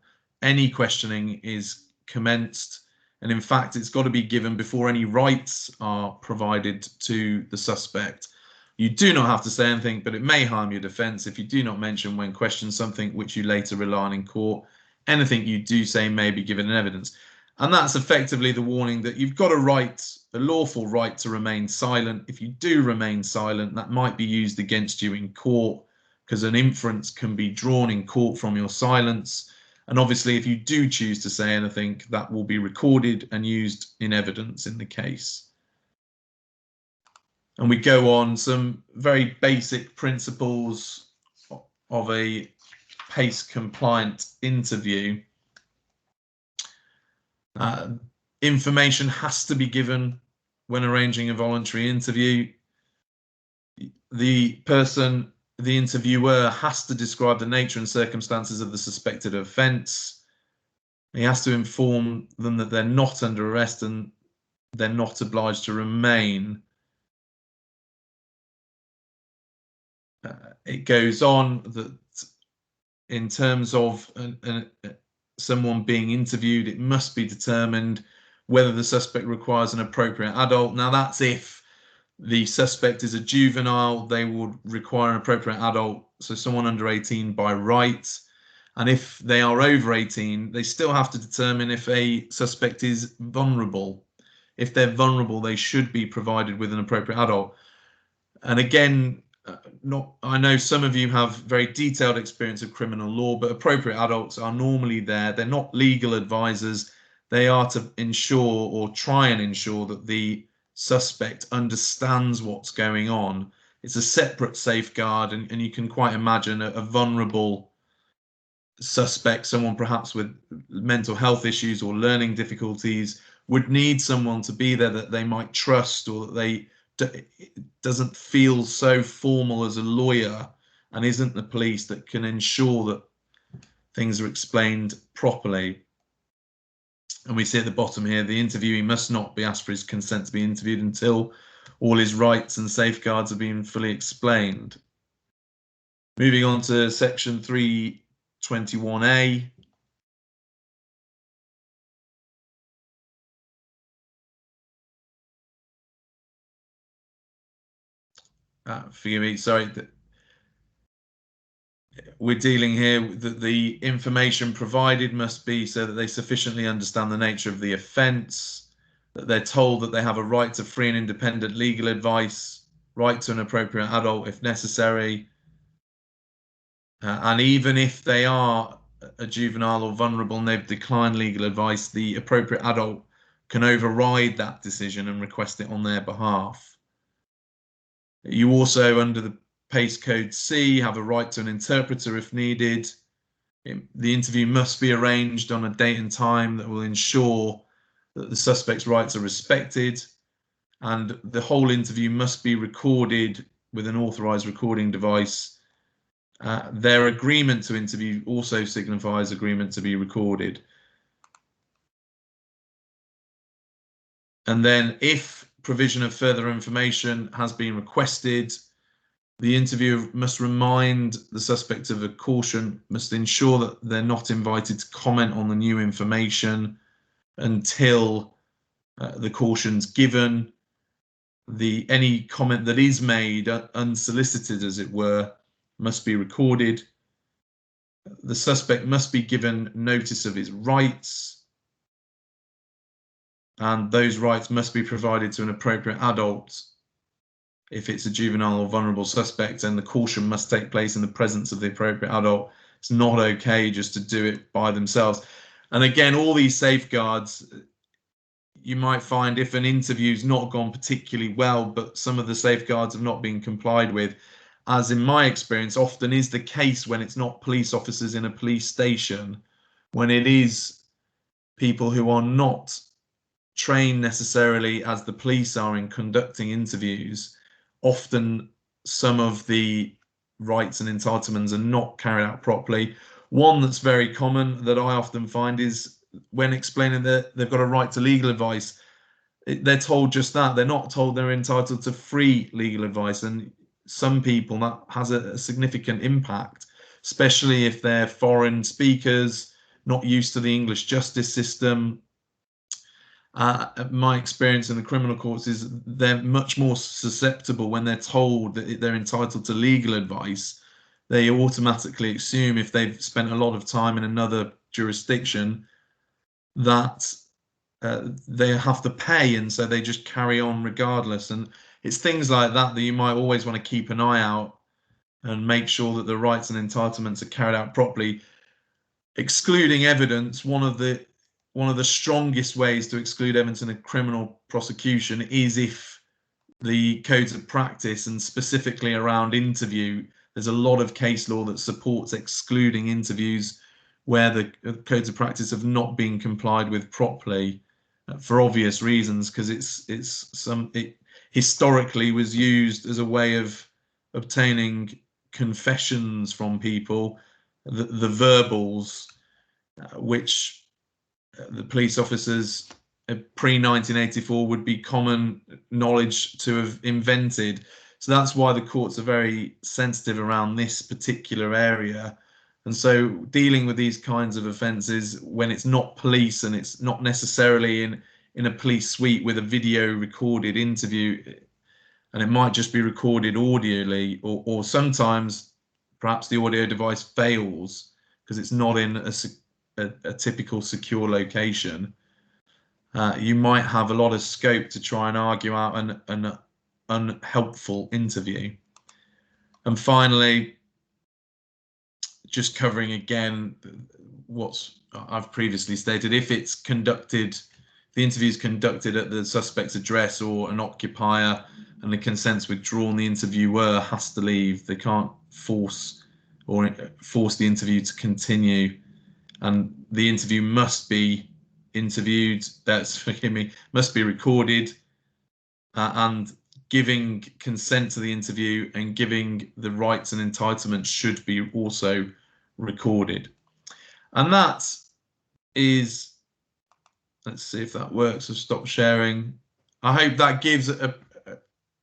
C: any questioning is commenced. And in fact, it's got to be given before any rights are provided to the suspect. You do not have to say anything, but it may harm your defence if you do not mention when questioned something which you later rely on in court. Anything you do say may be given in evidence. And that's effectively the warning that you've got a right, a lawful right to remain silent. If you do remain silent, that might be used against you in court, because an inference can be drawn in court from your silence. And obviously, if you do choose to say anything, that will be recorded and used in evidence in the case. And we go on some very basic principles of a PACE compliant interview. Information has to be given when arranging a voluntary interview. The interviewer has to describe the nature and circumstances of the suspected offence. He has to inform them that they're not under arrest and they're not obliged to remain. It goes on that in terms of someone being interviewed, it must be determined whether the suspect requires an appropriate adult. Now, that's if the suspect is a juvenile, they would require an appropriate adult, so someone under 18 by right. And if they are over 18, they still have to determine if a suspect is vulnerable. If they're vulnerable, they should be provided with an appropriate adult. And again, I know some of you have very detailed experience of criminal law, but appropriate adults are normally there. They're not legal advisors. They are to ensure or try and ensure that the suspect understands what's going on. It's a separate safeguard, and you can quite imagine a vulnerable suspect, someone perhaps with mental health issues or learning difficulties, would need someone to be there that they might trust, or that it doesn't feel so formal as a lawyer and isn't the police, that can ensure that things are explained properly. And we see at the bottom here, the interviewee must not be asked for his consent to be interviewed until all his rights and safeguards have been fully explained. Moving on to section 321A. Forgive me, sorry. We're dealing here that the information provided must be so that they sufficiently understand the nature of the offence, that they're told that they have a right to free and independent legal advice, right to an appropriate adult if necessary. And even if they are a juvenile or vulnerable and they've declined legal advice, the appropriate adult can override that decision and request it on their behalf. You also, under the PACE Code C, have a right to an interpreter if needed. The interview must be arranged on a date and time that will ensure that the suspect's rights are respected, and the whole interview must be recorded with an authorised recording device. Their agreement to interview also signifies agreement to be recorded. And then if provision of further information has been requested, The interviewer must remind the suspect of a caution, must ensure that they're not invited to comment on the new information until the caution's given. Any comment that is made unsolicited, as it were, must be recorded. The suspect must be given notice of his rights, and those rights must be provided to an appropriate adult. If it's a juvenile or vulnerable suspect, and the caution must take place in the presence of the appropriate adult. It's not okay just to do it by themselves. And again, all these safeguards, you might find if an interview's not gone particularly well, but some of the safeguards have not been complied with, as in my experience often is the case when it's not police officers in a police station, when it is people who are not trained necessarily as the police are in conducting interviews, often some of the rights and entitlements are not carried out properly. One that's very common that I often find is when explaining that they've got a right to legal advice, they're told just that. They're not told they're entitled to free legal advice. And some people, that has a significant impact, especially if they're foreign speakers, not used to the English justice system. My experience in the criminal courts is they're much more susceptible when they're told that they're entitled to legal advice. They automatically assume, if they've spent a lot of time in another jurisdiction, that they have to pay, and so they just carry on regardless. And it's things like that that you might always want to keep an eye out and make sure that the rights and entitlements are carried out properly. Excluding evidence, one of the strongest ways to exclude evidence in a criminal prosecution is if the codes of practice, and specifically around interview, there's a lot of case law that supports excluding interviews where the codes of practice have not been complied with properly, for obvious reasons, because it historically was used as a way of obtaining confessions from people, the verbals, which the police officers pre-1984 would be common knowledge to have invented. So that's why the courts are very sensitive around this particular area. And so dealing with these kinds of offences when it's not police and it's not necessarily in a police suite with a video recorded interview, and it might just be recorded audioly, or sometimes perhaps the audio device fails because it's not in a typical secure location. You might have a lot of scope to try and argue out an unhelpful interview. And finally, just covering again what I've previously stated, if it's conducted, the interview is conducted at the suspect's address or an occupier and the consent's withdrawn, the interviewer has to leave. They can't force the interview to continue, and the interview must be must be recorded, and giving consent to the interview and giving the rights and entitlements should be also recorded. And that is, let's see if that works. I'll stop sharing. I hope that gives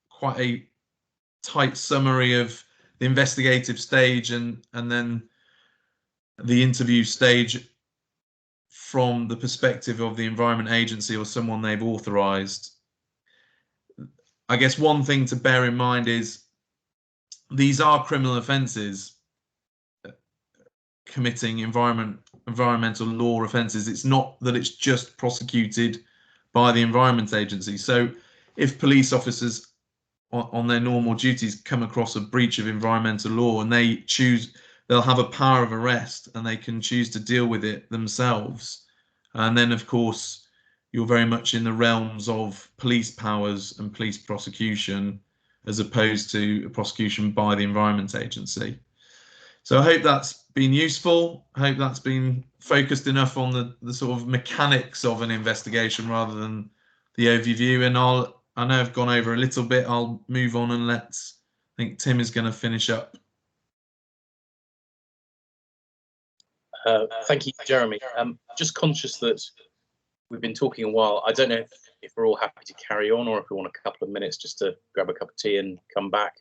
C: quite a tight summary of the investigative stage and then the interview stage from the perspective of the Environment Agency or someone they've authorised. I guess one thing to bear in mind is these are criminal offences, committing environmental law offences. It's not that it's just prosecuted by the Environment Agency. So if police officers on their normal duties come across a breach of environmental law and they'll have a power of arrest and they can choose to deal with it themselves. And then, of course, you're very much in the realms of police powers and police prosecution, as opposed to a prosecution by the Environment Agency. So I hope that's been useful. I hope that's been focused enough on the sort of mechanics of an investigation rather than the overview. And I know I've gone over a little bit. I'll move on and I think Tim is going to finish up.
D: Thank you, Jeremy. Just conscious that we've been talking a while. I don't know if we're all happy to carry on or if we want a couple of minutes just to grab a cup of tea and come back.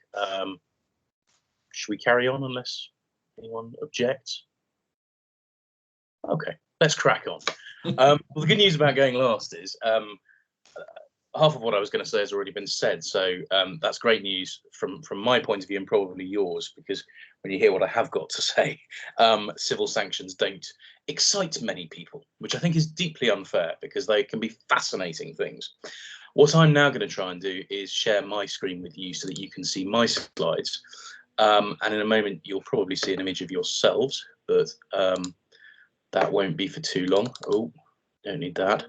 D: should we carry on unless anyone objects? Okay, let's crack on. Well, the good news about going last is half of what I was going to say has already been said, so that's great news from my point of view and probably yours, because when you hear what I have got to say, civil sanctions don't excite many people, which I think is deeply unfair because they can be fascinating things. What I'm now going to try and do is share my screen with you so that you can see my slides, and in a moment you'll probably see an image of yourselves, but that won't be for too long. Oh, don't need that.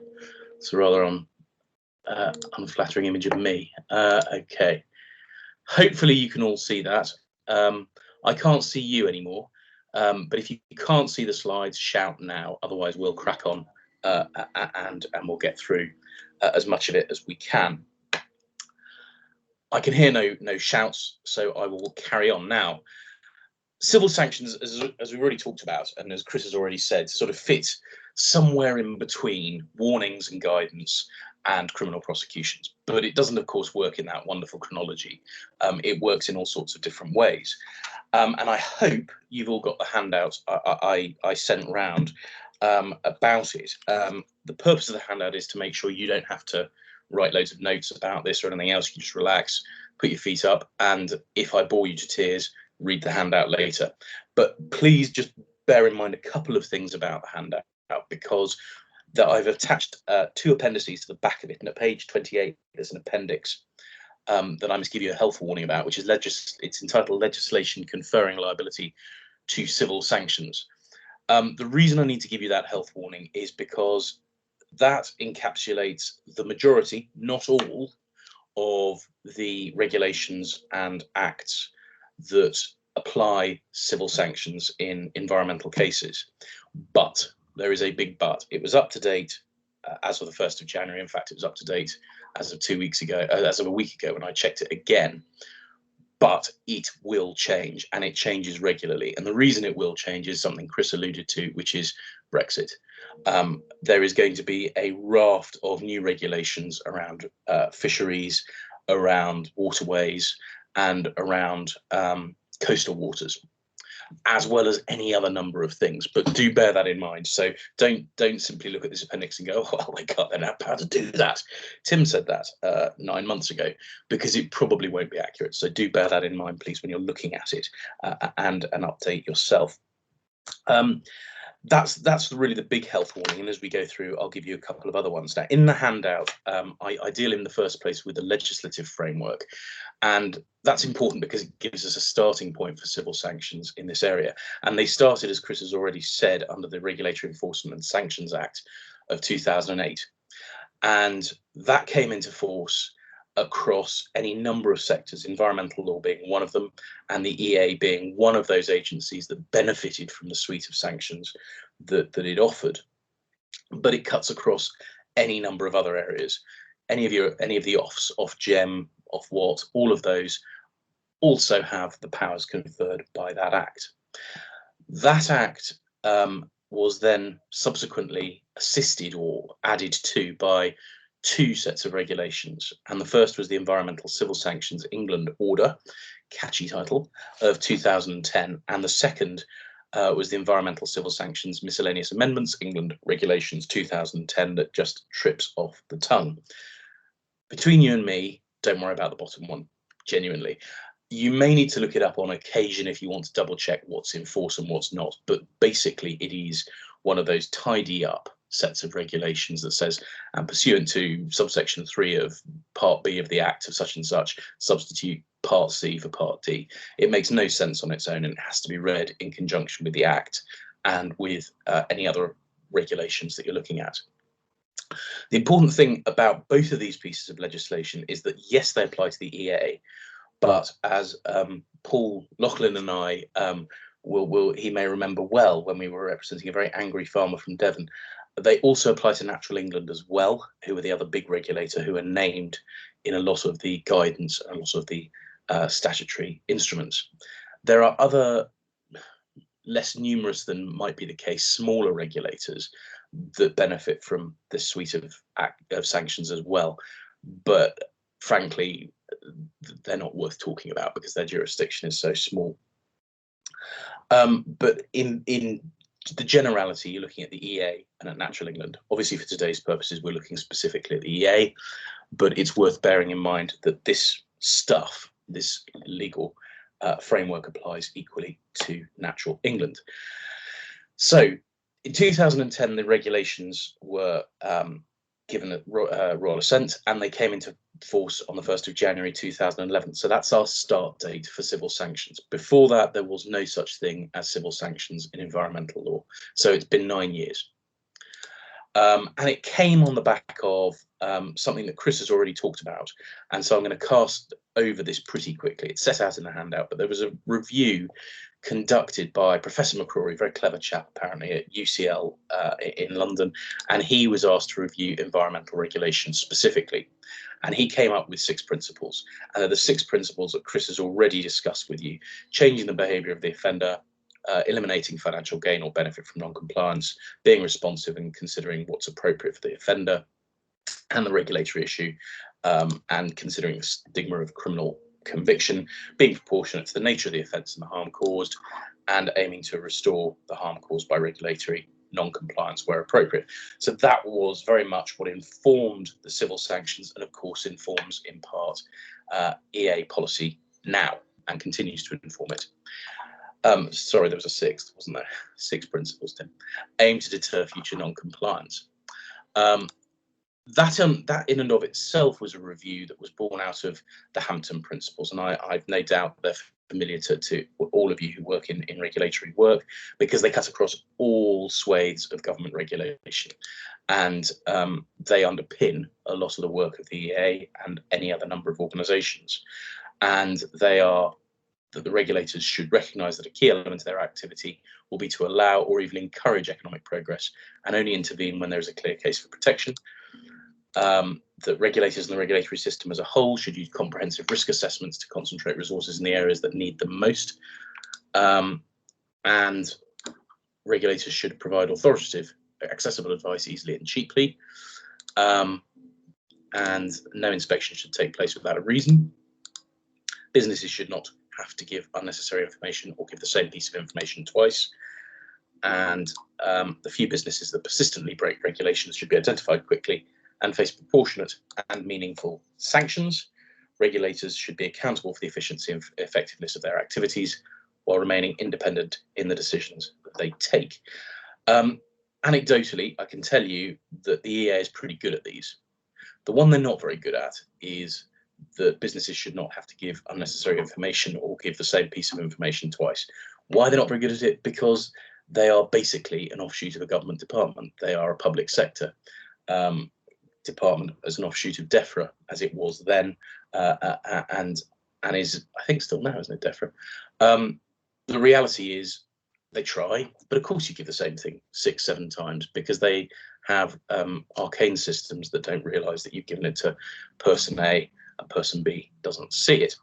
D: It's a rather unflattering image of me. Okay, hopefully you can all see that. I can't see you anymore, but if you can't see the slides, shout now, otherwise we'll crack on and we'll get through as much of it as we can. I can hear no shouts, so I will carry on now. Civil sanctions, as we've already talked about, and as Chris has already said, sort of fit somewhere in between warnings and guidance and criminal prosecutions. But it doesn't, of course, work in that wonderful chronology. It works in all sorts of different ways. And I hope you've all got the handout I sent round about it. The purpose of the handout is to make sure you don't have to write loads of notes about this or anything else. You just relax, put your feet up, and if I bore you to tears, read the handout later. But please just bear in mind a couple of things about the handout, because that I've attached two appendices to the back of it, and at page 28 there's an appendix that I must give you a health warning about, which is it's entitled Legislation Conferring Liability to Civil Sanctions. The reason I need to give you that health warning is because that encapsulates the majority, not all, of the regulations and acts that apply civil sanctions in environmental cases. But there is a big but. It was up to date as of the 1st of January. In fact, it was up to date as of 2 weeks ago, as of a week ago when I checked it again. But it will change, and it changes regularly. And the reason it will change is something Chris alluded to, which is Brexit. There is going to be a raft of new regulations around fisheries, around waterways, and around coastal waters, as well as any other number of things. But do bear that in mind. So don't simply look at this appendix and go, oh my God, they're now how to do that. Tim said that 9 months ago, because it probably won't be accurate. So do bear that in mind, please, when you're looking at it and update yourself. That's really the big health warning, and as we go through I'll give you a couple of other ones. Now in the handout I deal in the first place with the legislative framework, and that's important because it gives us a starting point for civil sanctions in this area. And they started, as Chris has already said, under the Regulatory Enforcement and Sanctions Act of 2008, and that came into force across any number of sectors, environmental law being one of them, and the EA being one of those agencies that benefited from the suite of sanctions that it offered. But it cuts across any number of other areas. Any of the offs, Ofgem, Ofwat, all of those also have the powers conferred by that act. That act was then subsequently assisted or added to by two sets of regulations, and the first was the Environmental Civil Sanctions England Order, catchy title, of 2010, and the second was the Environmental Civil Sanctions Miscellaneous Amendments England Regulations 2010, that just trips off the tongue. Between you and me, don't worry about the bottom one, genuinely. You may need to look it up on occasion if you want to double check what's in force and what's not, but basically it is one of those tidy up sets of regulations that says, and pursuant to subsection 3 of part B of the Act of such and such, substitute part C for part D. It makes no sense on its own, and it has to be read in conjunction with the Act and with any other regulations that you're looking at. The important thing about both of these pieces of legislation is that, yes, they apply to the EA, but as Paul Loughlin and I he may remember well, when we were representing a very angry farmer from Devon, they also apply to Natural England as well, who are the other big regulator who are named in a lot of the guidance and a lot of the statutory instruments. There are other, less numerous than might be the case, smaller regulators that benefit from this suite of sanctions as well, but frankly they're not worth talking about because their jurisdiction is so small. But in the generality, you're looking at the EA and at Natural England. Obviously, for today's purposes, we're looking specifically at the EA, but it's worth bearing in mind that this stuff, this legal framework, applies equally to Natural England. So in 2010, the regulations were given a royal assent, and they came into force on the 1st of January 2011. So that's our start date for civil sanctions. Before that, there was no such thing as civil sanctions in environmental law. So it's been 9 years. And it came on the back of something that Chris has already talked about. And so I'm going to cast over this pretty quickly. It's set out in the handout, but there was a review conducted by Professor McCrory, very clever chap apparently at UCL in London, and he was asked to review environmental regulations specifically. And he came up with 6 principles. And they're the 6 principles that Chris has already discussed with you: changing the behaviour of the offender, eliminating financial gain or benefit from non-compliance, being responsive and considering what's appropriate for the offender and the regulatory issue, and considering the stigma of criminal conviction, being proportionate to the nature of the offence and the harm caused, and aiming to restore the harm caused by regulatory non-compliance where appropriate. So that was very much what informed the civil sanctions, and of course informs in part EA policy now and continues to inform it. Sorry, there was a 6th, wasn't there? 6 principles, Tim. Aim to deter future non-compliance. That in and of itself was a review that was born out of the Hampton principles, and I've no doubt they're familiar to all of you who work in regulatory work, because they cut across all swathes of government regulation, and they underpin a lot of the work of the EA and any other number of organisations. And they are that the regulators should recognise that a key element of their activity will be to allow or even encourage economic progress, and only intervene when there is a clear case for protection. That regulators and the regulatory system as a whole should use comprehensive risk assessments to concentrate resources in the areas that need them most. And regulators should provide authoritative, accessible advice easily and cheaply. And no inspection should take place without a reason. Businesses should not have to give unnecessary information or give the same piece of information twice. And the few businesses that persistently break regulations should be identified quickly and face proportionate and meaningful sanctions. Regulators should be accountable for the efficiency and effectiveness of their activities while remaining independent in the decisions that they take. Anecdotally, I can tell you that the EA is pretty good at these. The one they're not very good at is that businesses should not have to give unnecessary information or give the same piece of information twice. Why they're not very good at it? Because they are basically an offshoot of a government department. They are a public sector department as an offshoot of DEFRA, as it was then, and is, I think, still now, isn't it, DEFRA? The reality is they try, but of course you give the same thing 6, 7 times, because they have arcane systems that don't realise that you've given it to person A and person B doesn't see it.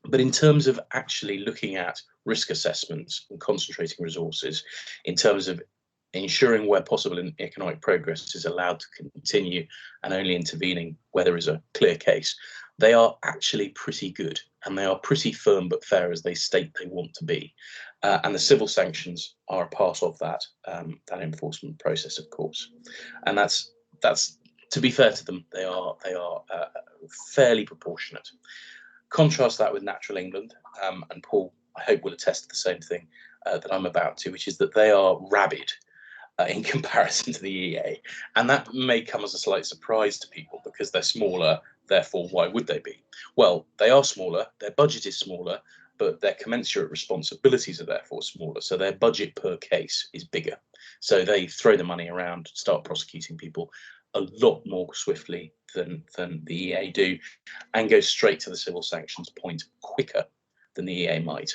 D: But in terms of actually looking at risk assessments and concentrating resources, in terms of ensuring where possible in economic progress is allowed to continue and only intervening where there is a clear case, they are actually pretty good, and they are pretty firm but fair as they state they want to be. And the civil sanctions are a part of that that enforcement process, of course. And that's to be fair to them, they are fairly proportionate. Contrast that with Natural England, and Paul, I hope, will attest to the same thing that I'm about to, which is that they are rabid in comparison to the EA. And that may come as a slight surprise to people because they're smaller, therefore why would they be? Well, they are smaller, their budget is smaller, but their commensurate responsibilities are therefore smaller. So their budget per case is bigger. So they throw the money around, start prosecuting people a lot more swiftly than the EA do, and go straight to the civil sanctions point quicker than the EA might,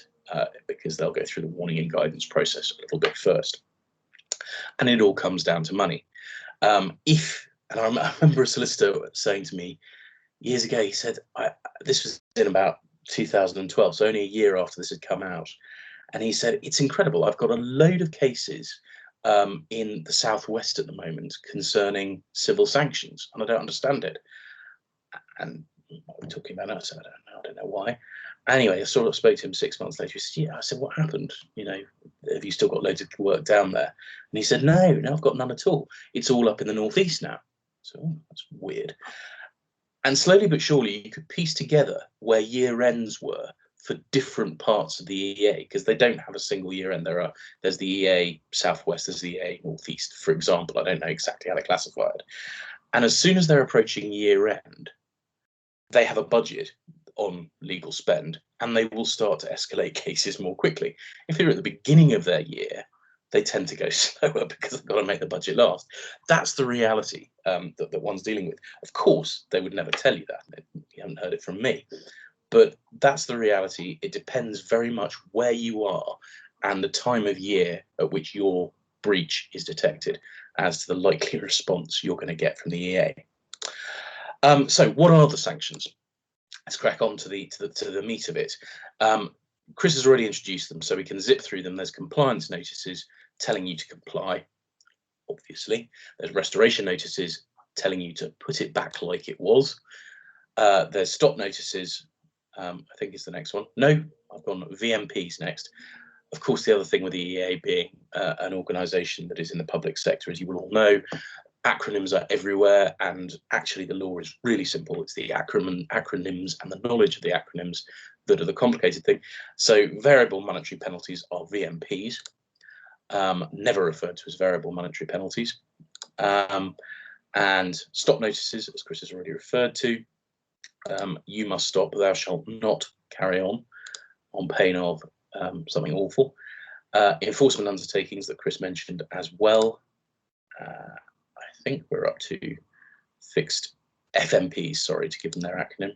D: because they'll go through the warning and guidance process a little bit first. And it all comes down to money. And I remember a solicitor saying to me years ago, he said, this was in about 2012, so only a year after this had come out. And he said, it's incredible. I've got a load of cases in the Southwest at the moment concerning civil sanctions, and I don't understand it. And what are we talking about now? So I don't know why. Anyway, I sort of spoke to him 6 months later. He said, yeah. I said, what happened? You know, have you still got loads of work down there? And he said, no, I've got none at all. It's all up in the northeast now. So that's weird. And slowly but surely, you could piece together where year ends were for different parts of the EA, because they don't have a single year end. There's the EA Southwest, there's the EA Northeast, for example. I don't know exactly how they classify it. And as soon as they're approaching year end, they have a budget on legal spend, and they will start to escalate cases more quickly. If they're at the beginning of their year, they tend to go slower because they've got to make the budget last. That's the reality that one's dealing with. Of course, they would never tell you that. You haven't heard it from me. But that's the reality. It depends very much where you are and the time of year at which your breach is detected as to the likely response you're going to get from the EA. So what are the sanctions? Let's crack on to the meat of it. Chris has already introduced them, so we can zip through them. There's compliance notices telling you to comply, obviously. There's restoration notices telling you to put it back like it was. There's stop notices, I think is the next one. No, I've gone VMPs next. Of course, the other thing with the EA being an organisation that is in the public sector, as you will all know, acronyms are everywhere, and actually the law is really simple. It's the acronyms and the knowledge of the acronyms that are the complicated thing. So variable monetary penalties are VMPs, never referred to as variable monetary penalties. And stop notices, as Chris has already referred to, you must stop, thou shalt not carry on pain of something awful. Enforcement undertakings that Chris mentioned as well. I think we're up to fixed FMPs, sorry, to give them their acronym,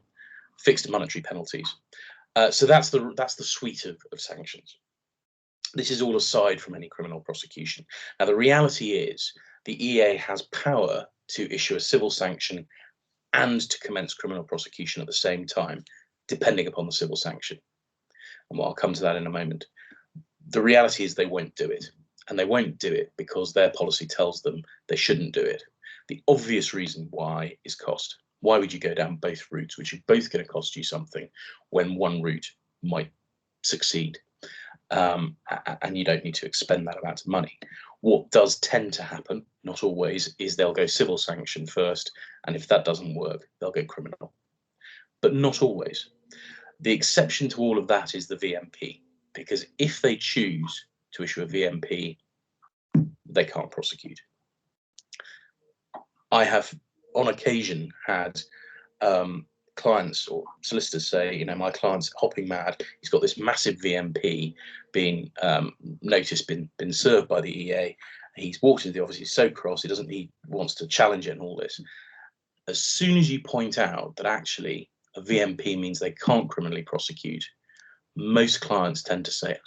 D: fixed monetary penalties. So that's the suite of sanctions. This is all aside from any criminal prosecution. Now, the reality is the EA has power to issue a civil sanction and to commence criminal prosecution at the same time, depending upon the civil sanction. And I'll come to that in a moment. The reality is they won't do it. And they won't do it because their policy tells them they shouldn't do it. The obvious reason why is cost. Why would you go down both routes, which are both going to cost you something, when one route might succeed? And you don't need to expend that amount of money. What does tend to happen, not always, is they'll go civil sanction first, and if that doesn't work, they'll go criminal. But not always. The exception to all of that is the VMP, because if they choose to issue a VMP, they can't prosecute. I have on occasion had clients or solicitors say, you know, my client's hopping mad. He's got this massive VMP being been served by the EA. He's walked into the office, he's so cross, he wants to challenge it and all this. As soon as you point out that actually a VMP means they can't criminally prosecute, most clients tend to say,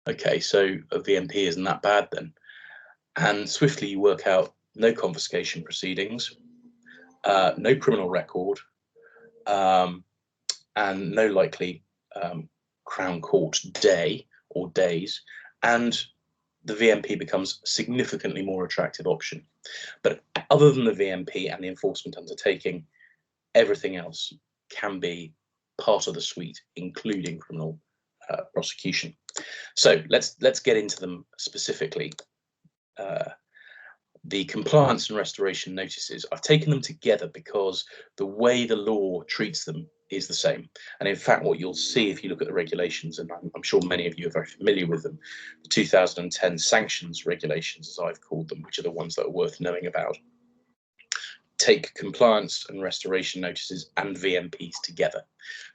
D: okay, so a VMP isn't that bad then. And swiftly you work out no confiscation proceedings, no criminal record, and no likely Crown Court day or days, and the VMP becomes a significantly more attractive option. But other than the VMP and the enforcement undertaking, everything else can be part of the suite, including criminal prosecution. So let's get into them specifically. The compliance and restoration notices, I've taken them together because the way the law treats them is the same. And in fact, what you'll see if you look at the regulations, and I'm sure many of you are very familiar with them, the 2010 sanctions regulations, as I've called them, which are the ones that are worth knowing about, take compliance and restoration notices and VMPs together,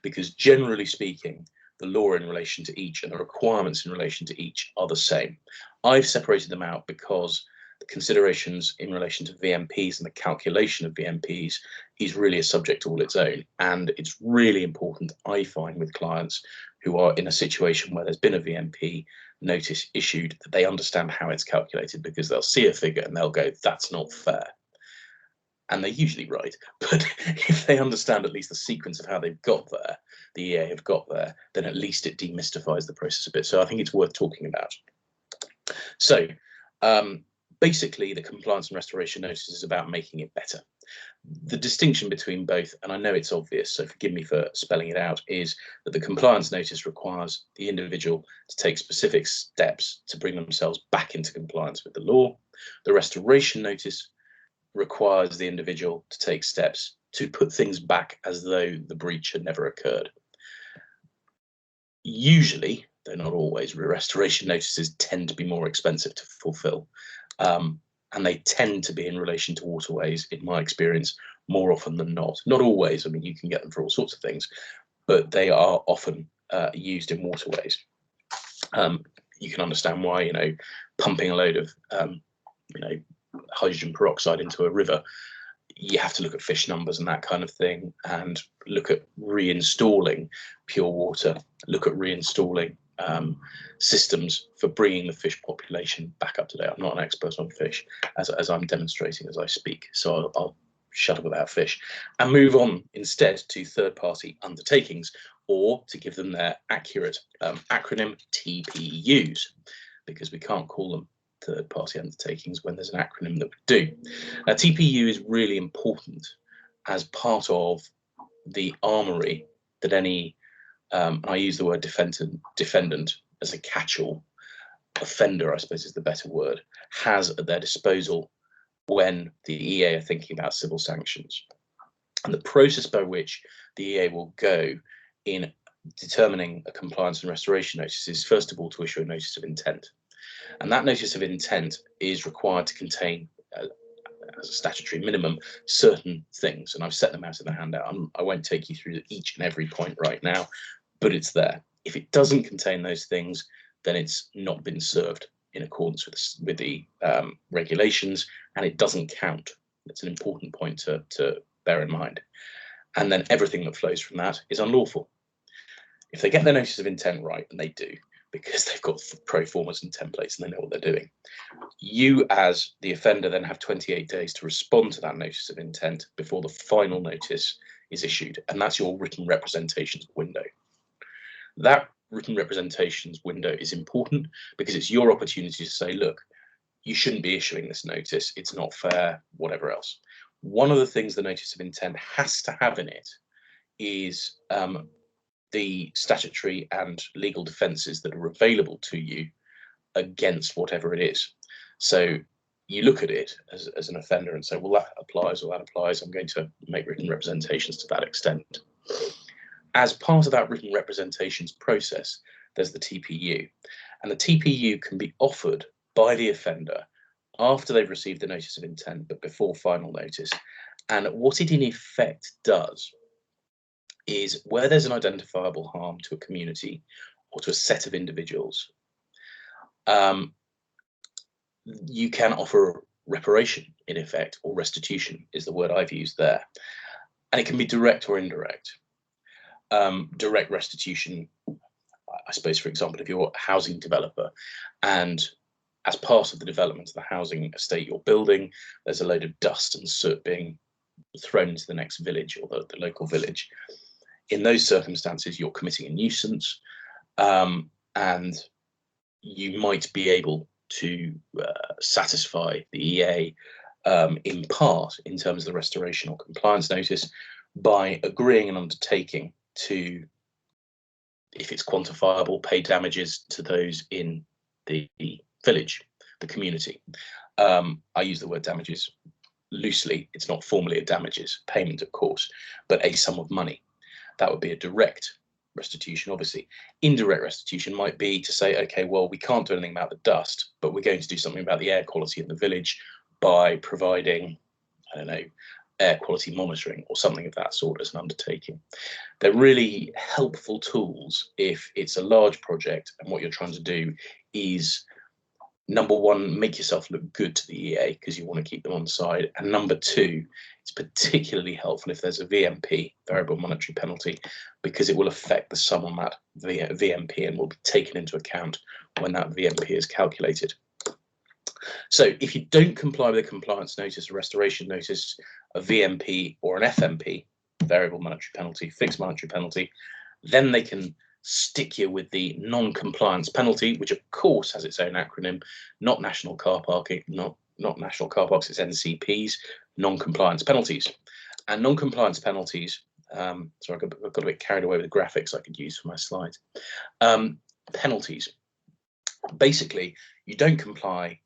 D: because generally speaking, the law in relation to each and the requirements in relation to each are the same. I've separated them out because the considerations in relation to VMPs and the calculation of VMPs is really a subject all its own. And it's really important, I find, with clients who are in a situation where there's been a VMP notice issued, that they understand how it's calculated, because they'll see a figure and they'll go, that's not fair. And they're usually right. But if they understand at least the sequence of how they've got there, the EA have got there, then at least it demystifies the process a bit. So I think it's worth talking about. So basically, the compliance and restoration notice is about making it better. The distinction between both, and I know it's obvious, so forgive me for spelling it out, is that the compliance notice requires the individual to take specific steps to bring themselves back into compliance with the law. The restoration notice requires the individual to take steps to put things back as though the breach had never occurred. Usually, though not always, restoration notices tend to be more expensive to fulfill. And they tend to be in relation to waterways, in my experience, more often than not. Not always, I mean, you can get them for all sorts of things, but they are often used in waterways. You can understand why, you know, pumping a load of, you know, hydrogen peroxide into a river, you have to look at fish numbers and that kind of thing, and look at reinstalling pure water, look at reinstalling systems for bringing the fish population back up to date. I'm not an expert on fish, as I'm demonstrating as I speak, so I'll shut up about fish and move on instead to third-party undertakings, or to give them their accurate acronym, TPUs, because we can't call them third-party undertakings when there's an acronym that would do. Now, TPU is really important as part of the armoury that any, I use the word defendant as a catch-all, offender, I suppose is the better word, has at their disposal when the EA are thinking about civil sanctions. And the process by which the EA will go in determining a compliance and restoration notice is, first of all, to issue a notice of intent. And that notice of intent is required to contain, as a statutory minimum, certain things. And I've set them out in the handout. I won't take you through each and every point right now, but it's there. If it doesn't contain those things, then it's not been served in accordance with the regulations, and it doesn't count. It's an important point to bear in mind. And then everything that flows from that is unlawful. If they get their notice of intent right, and they do, because they've got pro formas and templates and they know what they're doing, you as the offender then have 28 days to respond to that notice of intent before the final notice is issued, and that's your written representations window. That written representations window is important because it's your opportunity to say, look, you shouldn't be issuing this notice, it's not fair, whatever else. One of the things the notice of intent has to have in it is the statutory and legal defences that are available to you against whatever it is. So you look at it as an offender and say, well, that applies or that applies, I'm going to make written representations to that extent. As part of that written representations process, there's the TPU. And the TPU can be offered by the offender after they've received the notice of intent, but before final notice. And what it in effect does is, where there's an identifiable harm to a community or to a set of individuals, you can offer reparation in effect, or restitution is the word I've used there. And it can be direct or indirect. Direct restitution, I suppose, for example, if you're a housing developer and as part of the development of the housing estate you're building, there's a load of dust and soot being thrown into the next village or the local village. In those circumstances, you're committing a nuisance, and you might be able to satisfy the EA in part in terms of the restoration or compliance notice by agreeing an undertaking to, if it's quantifiable, pay damages to those in the village, the community. I use the word damages loosely. It's not formally a damages payment, of course, but a sum of money. That would be a direct restitution, obviously. Indirect restitution might be to say, okay, well, we can't do anything about the dust, but we're going to do something about the air quality in the village by providing, I don't know, air quality monitoring or something of that sort as an undertaking. They're really helpful tools if it's a large project and what you're trying to do is, number one, make yourself look good to the EA because you want to keep them on side. And number two, it's particularly helpful if there's a VMP, variable monetary penalty, because it will affect the sum on that VMP and will be taken into account when that VMP is calculated. So if you don't comply with a compliance notice, a restoration notice, a VMP or an FMP, variable monetary penalty, fixed monetary penalty, then they can stick you with the non-compliance penalty, which of course has its own acronym, not national car parking, not national car parks, it's NCPs, non-compliance penalties. And non-compliance penalties, sorry, I got a bit carried away with the graphics I could use for my slides. Penalties, basically, you don't comply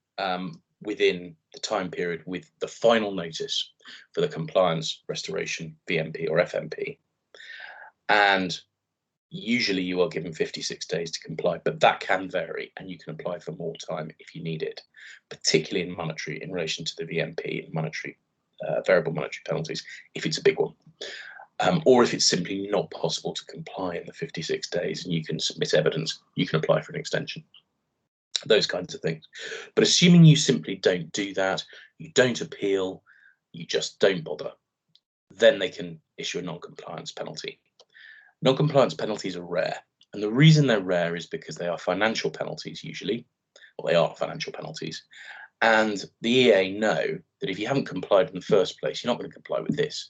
D: within the time period with the final notice for the compliance, restoration, VMP or FMP. And usually you are given 56 days to comply, but that can vary and you can apply for more time if you need it, particularly in monetary, in relation to the VMP and monetary, variable monetary penalties, if it's a big one. Or if it's simply not possible to comply in the 56 days and you can submit evidence, you can apply for an extension. Those kinds of things. But assuming you simply don't do that, you don't appeal, you just don't bother, then they can issue a non-compliance penalty. Non-compliance penalties are rare, and the reason they're rare is because they are financial penalties usually, or they are financial penalties, and the EA know that if you haven't complied in the first place, you're not going to comply with this.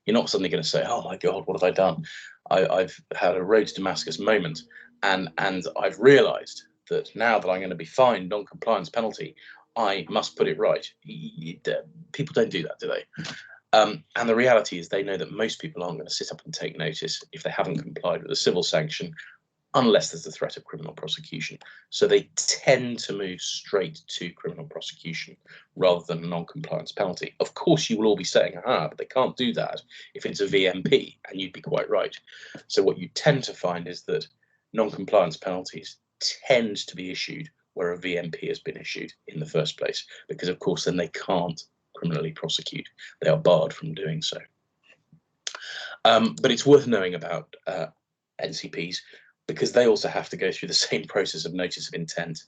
D: You're not suddenly going to say, oh my God, what have I done? I've had a road to Damascus moment, and I've realized that now that I'm going to be fined non-compliance penalty, I must put it right. People don't do that, do they? And the reality is they know that most people aren't going to sit up and take notice if they haven't complied with a civil sanction, unless there's the threat of criminal prosecution. So they tend to move straight to criminal prosecution rather than a non-compliance penalty. Of course, you will all be saying, but they can't do that if it's a VMP, and you'd be quite right. So what you tend to find is that non-compliance penalties tend to be issued where a VMP has been issued in the first place, because of course then they can't criminally prosecute. They are barred from doing so. But it's worth knowing about NCPs, because they also have to go through the same process of notice of intent,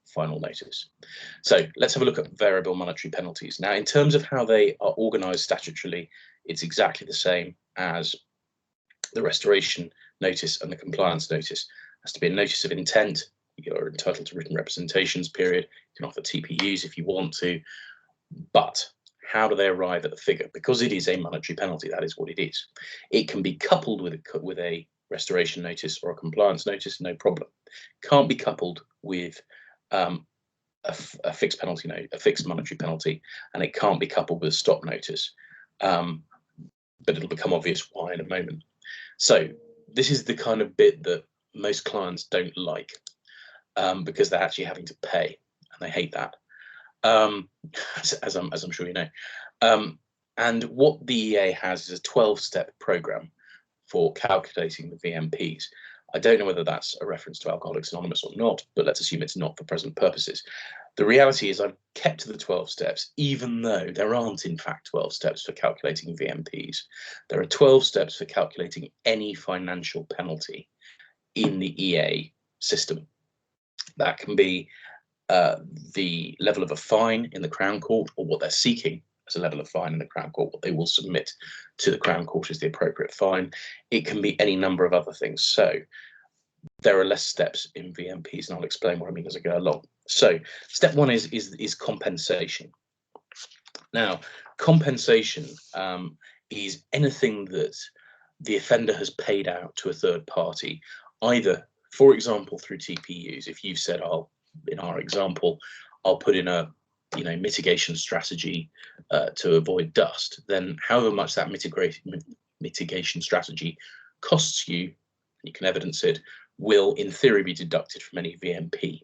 D: final notice. So let's have a look at variable monetary penalties. Now, in terms of how they are organised statutorily, it's exactly the same as the restoration notice and the compliance notice. It has to be a notice of intent. You're entitled to written representations period. You can offer TPUs if you want to. But how do they arrive at the figure? Because it is a monetary penalty, that is what it is. It can be coupled with a restoration notice or a compliance notice, no problem. Can't be coupled with a fixed penalty note, a fixed monetary penalty, and it can't be coupled with a stop notice. But it'll become obvious why in a moment. So this is the kind of bit that most clients don't like, because they're actually having to pay, and they hate that. As I'm sure you know. And what the EA has is a 12-step program for calculating the VMPs. I don't know whether that's a reference to Alcoholics Anonymous or not, but let's assume it's not for present purposes. The reality is I've kept to the 12 steps, even though there aren't in fact 12 steps for calculating VMPs. There are 12 steps for calculating any financial penalty in the EA system. That can be the level of a fine in the Crown Court, or what they're seeking as a level of fine in the Crown Court, what they will submit to the Crown Court is the appropriate fine. It can be any number of other things. So there are less steps in VMPs, and I'll explain what I mean as I go along. So step one is compensation. Now, compensation is anything that the offender has paid out to a third party, either, for example, through TPUs. If you've said, in our example, I'll put in a mitigation strategy to avoid dust, then however much that mitigation strategy costs you, you can evidence it, will in theory be deducted from any VMP.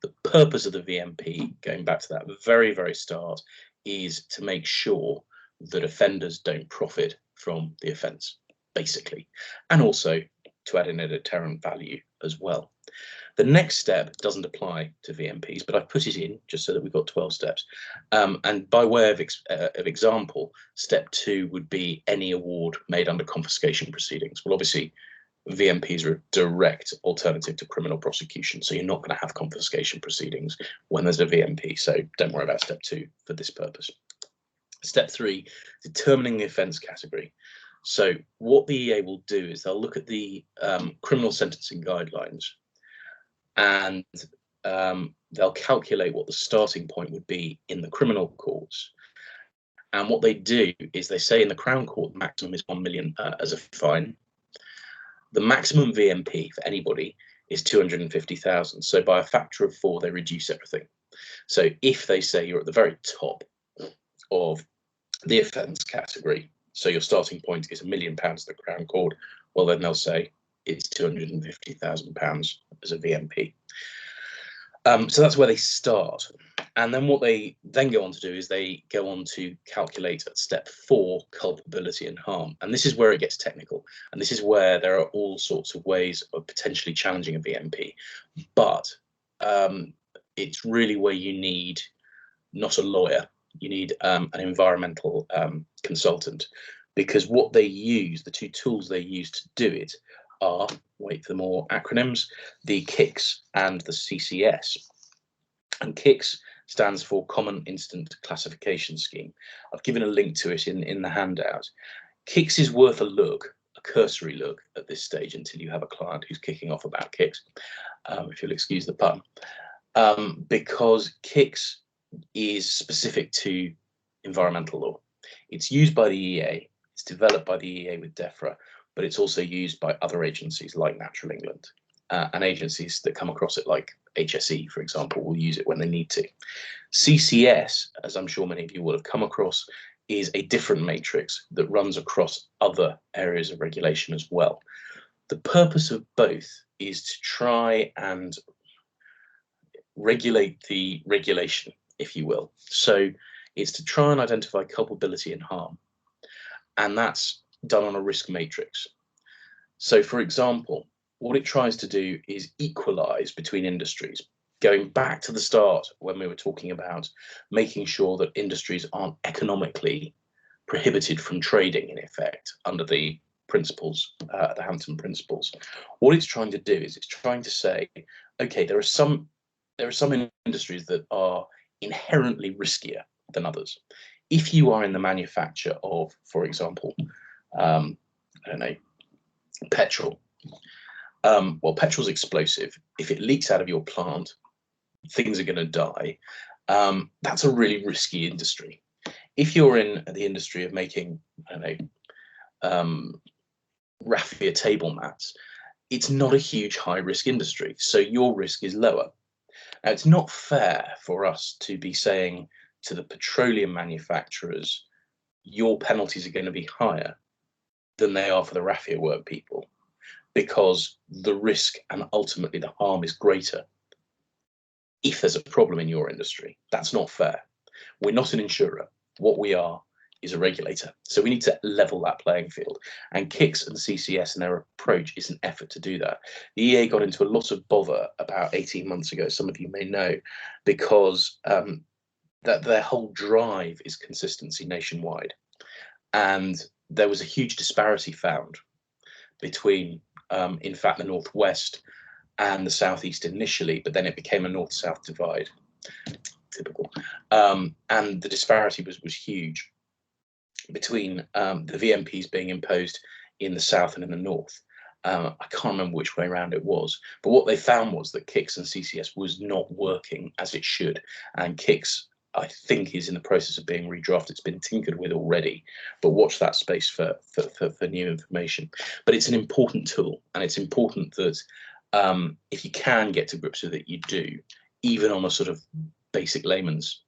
D: The purpose of the VMP, going back to that very, very start, is to make sure that offenders don't profit from the offence, basically, and also to add in a deterrent value as well. The next step doesn't apply to VMPs, but I put it in just so that we've got 12 steps. And by way of example, step 2 would be any award made under confiscation proceedings. Well, obviously, VMPs are a direct alternative to criminal prosecution, so you're not going to have confiscation proceedings when there's a VMP, so don't worry about step 2 for this purpose. Step 3, determining the offence category. So what the EA will do is they'll look at the criminal sentencing guidelines, and they'll calculate what the starting point would be in the criminal courts. And what they do is they say in the Crown Court, the maximum is 1 million as a fine. The maximum VMP for anybody is 250,000. So by a factor of 4, they reduce everything. So if they say you're at the very top of the offence category. So your starting point is £1 million at the Crown Court. Well, then they'll say it's £250,000 as a VMP. So that's where they start. And then what they then go on to do is they go on to calculate at step 4 culpability and harm. And this is where it gets technical. And this is where there are all sorts of ways of potentially challenging a VMP. But it's really where you need not a lawyer, you need an environmental consultant, because what they use, the two tools they use to do it are, wait for the more acronyms, the KICS and the CCS. And KICS stands for Common Incident Classification Scheme. I've given a link to it in the handout. KICS is worth a look, a cursory look at this stage until you have a client who's kicking off about KICS, if you'll excuse the pun, because KICS is specific to environmental law. It's used by the EA, it's developed by the EA with DEFRA, but it's also used by other agencies like Natural England, and agencies that come across it like HSE, for example, will use it when they need to. CCS, as I'm sure many of you will have come across, is a different matrix that runs across other areas of regulation as well. The purpose of both is to try and regulate the regulation, if you will. So it's to try and identify culpability and harm. And that's done on a risk matrix. So, for example, what it tries to do is equalize between industries. Going back to the start when we were talking about making sure that industries aren't economically prohibited from trading, in effect, under the principles, the Hampton principles. What it's trying to do is it's trying to say, okay, there are some industries that are inherently riskier than others. If you are in the manufacture of, for example, I don't know, petrol. Well, petrol's explosive. If it leaks out of your plant, things are going to die. That's a really risky industry. If you're in the industry of making, I don't know, raffia table mats, it's not a huge high risk industry, so your risk is lower. Now, it's not fair for us to be saying to the petroleum manufacturers, your penalties are going to be higher than they are for the raffia work people, because the risk and ultimately the harm is greater if there's a problem in your industry. That's not fair. We're not an insurer. What we are is a regulator. So we need to level that playing field. And KICS and CCS and their approach is an effort to do that. The EA got into a lot of bother about 18 months ago, some of you may know, because that their whole drive is consistency nationwide. And there was a huge disparity found between, in fact, the Northwest and the Southeast initially, but then it became a North-South divide. Typical. And the disparity was huge between the VMPs being imposed in the South and in the North. I can't remember which way around it was, but what they found was that KICS and CCS was not working as it should, and KICS, I think, is in the process of being redrafted. It's been tinkered with already, but watch that space for new information. But it's an important tool, and it's important that if you can get to grips with it, you do, even on a sort of basic layman's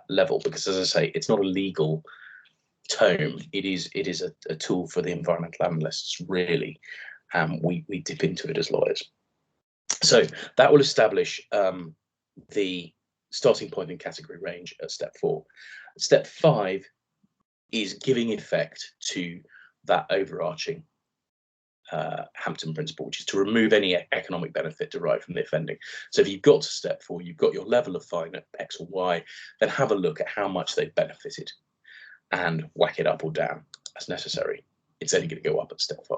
D: level, because, as I say, it's not a legal tome. It is a tool for the environmental analysts, really. We dip into it as lawyers. So that will establish the starting point and category range at step 4. Step 5 is giving effect to that overarching Hampton principle, which is to remove any economic benefit derived from the offending. So if you've got to step 4, you've got your level of fine at X or Y, then have a look at how much they've benefited and whack it up or down as necessary. It's only going to go up at step 5.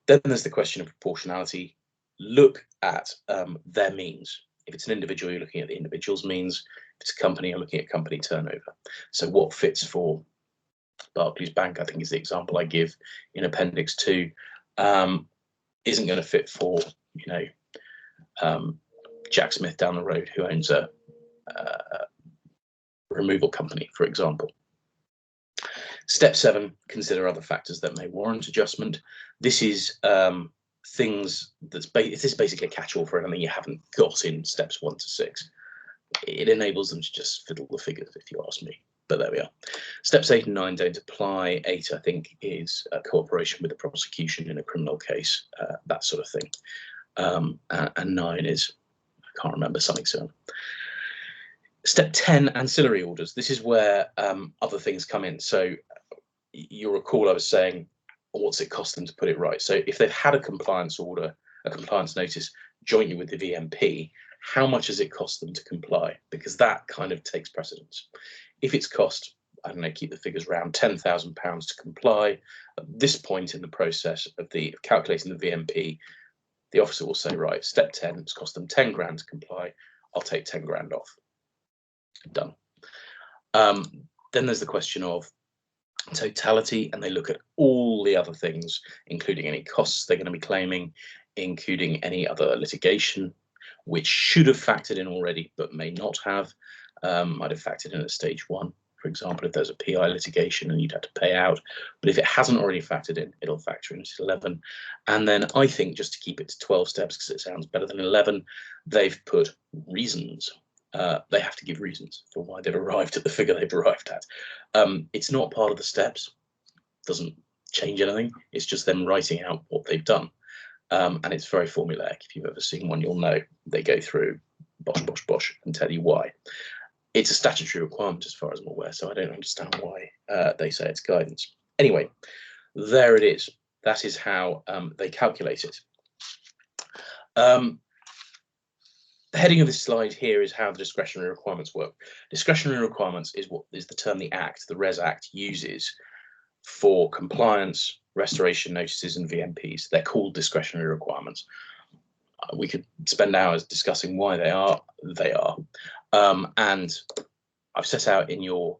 D: Then there's the question of proportionality. Look at their means. If it's an individual, you're looking at the individual's means. If it's a company, you're looking at company turnover. So what fits for Barclays Bank, I think, is the example I give in Appendix 2, isn't going to fit for, Jack Smith down the road who owns a removal company, for example. Step 7, consider other factors that may warrant adjustment. This is things this is basically a catch-all for anything you haven't got in steps 1 to 6. It enables them to just fiddle the figures, if you ask me. but there we are. Steps 8 and 9 don't apply. 8, I think, is cooperation with the prosecution in a criminal case, that sort of thing. And 9 is, I can't remember, something similar. Step 10, ancillary orders. This is where other things come in. So you'll recall I was saying, what's it cost them to put it right? So if they've had a compliance order, a compliance notice jointly with the VMP, how much has it cost them to comply? Because that kind of takes precedence. If it's cost, I don't know, keep the figures round, £10,000 to comply, at this point in the process of calculating the VMP, the officer will say, right, step 10, it's cost them 10 grand to comply, I'll take 10 grand off. Done. Then there's the question of totality, and they look at all the other things, including any costs they're going to be claiming, including any other litigation, which should have factored in already, but may not have. Might have factored in at stage 1, for example, if there's a PI litigation and you'd have to pay out. But if it hasn't already factored in, it'll factor in at 11. And then I think, just to keep it to 12 steps, because it sounds better than 11, they've put reasons. They have to give reasons for why they've arrived at the figure they've arrived at. It's not part of the steps, doesn't change anything. It's just them writing out what they've done. And it's very formulaic. If you've ever seen one, you'll know they go through bosh, bosh, bosh and tell you why. It's a statutory requirement as far as I'm aware, so I don't understand why they say it's guidance. Anyway, there it is. That is how they calculate it. The heading of this slide here is how the discretionary requirements work. Discretionary requirements is what is the term the Res Act uses for compliance, restoration notices and VMPs. They're called discretionary requirements. We could spend hours discussing why they are. And I've set out in your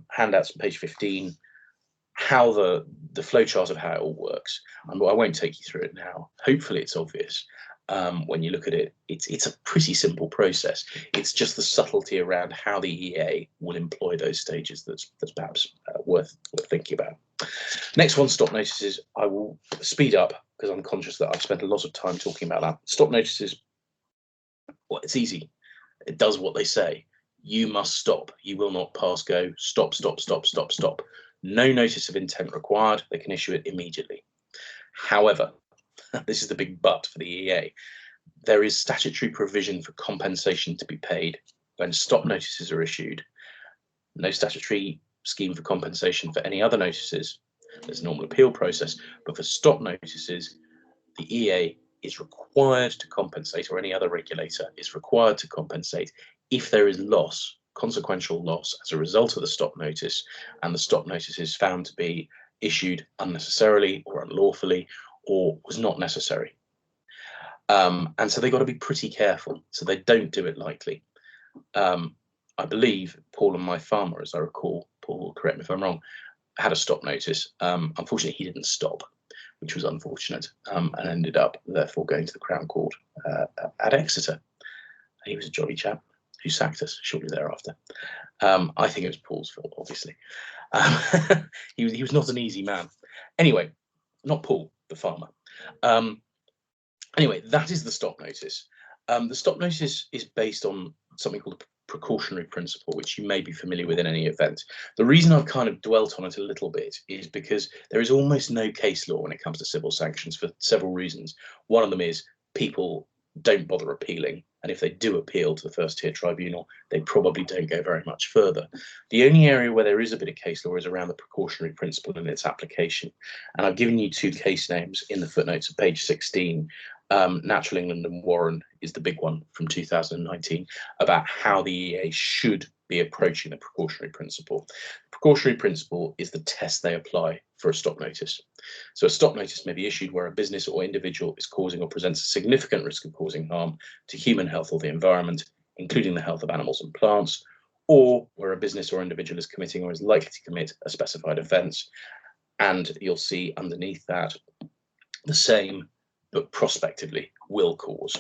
D: handouts on page 15 how the flowchart of how it all works. I won't take you through it now. Hopefully it's obvious. When you look at it, it's a pretty simple process. It's just the subtlety around how the EA will employ those stages that's perhaps worth thinking about. Next one, stop notices. I will speed up because I'm conscious that I've spent a lot of time talking about that. Stop notices, well, it's easy. It does what they say. You must stop. You will not pass go. Stop, stop, stop, stop, stop. No notice of intent required. They can issue it immediately. However, this is the big but for the EA. There is statutory provision for compensation to be paid when stop notices are issued. No statutory scheme for compensation for any other notices. There's a normal appeal process, but for stop notices, the EA is required to compensate, or any other regulator is required to compensate if there is loss, consequential loss as a result of the stop notice, and the stop notice is found to be issued unnecessarily or unlawfully, or was not necessary. And so they've got to be pretty careful, so they don't do it lightly. I believe Paul and my farmer, as I recall, Paul, correct me if I'm wrong, had a stop notice. Unfortunately, he didn't stop, which was unfortunate, and ended up therefore going to the Crown Court at Exeter. He was a jolly chap who sacked us shortly thereafter. I think it was Paul's fault, obviously. He was not an easy man. Anyway, not Paul, the farmer. Anyway, that is the stop notice. The stop notice is based on something called a precautionary principle, which you may be familiar with in any event. The reason I've kind of dwelt on it a little bit is because there is almost no case law when it comes to civil sanctions for several reasons. One of them is people don't bother appealing, and if they do appeal to the first tier tribunal, they probably don't go very much further. The only area where there is a bit of case law is around the precautionary principle and its application. And I've given you 2 case names in the footnotes of page 16. Natural England and Warren is the big one from 2019 about how the EA should be approaching the precautionary principle. The precautionary principle is the test they apply for a stop notice. So a stop notice may be issued where a business or individual is causing or presents a significant risk of causing harm to human health or the environment, including the health of animals and plants, or where a business or individual is committing or is likely to commit a specified offence. And you'll see underneath that the same, but prospectively will cause,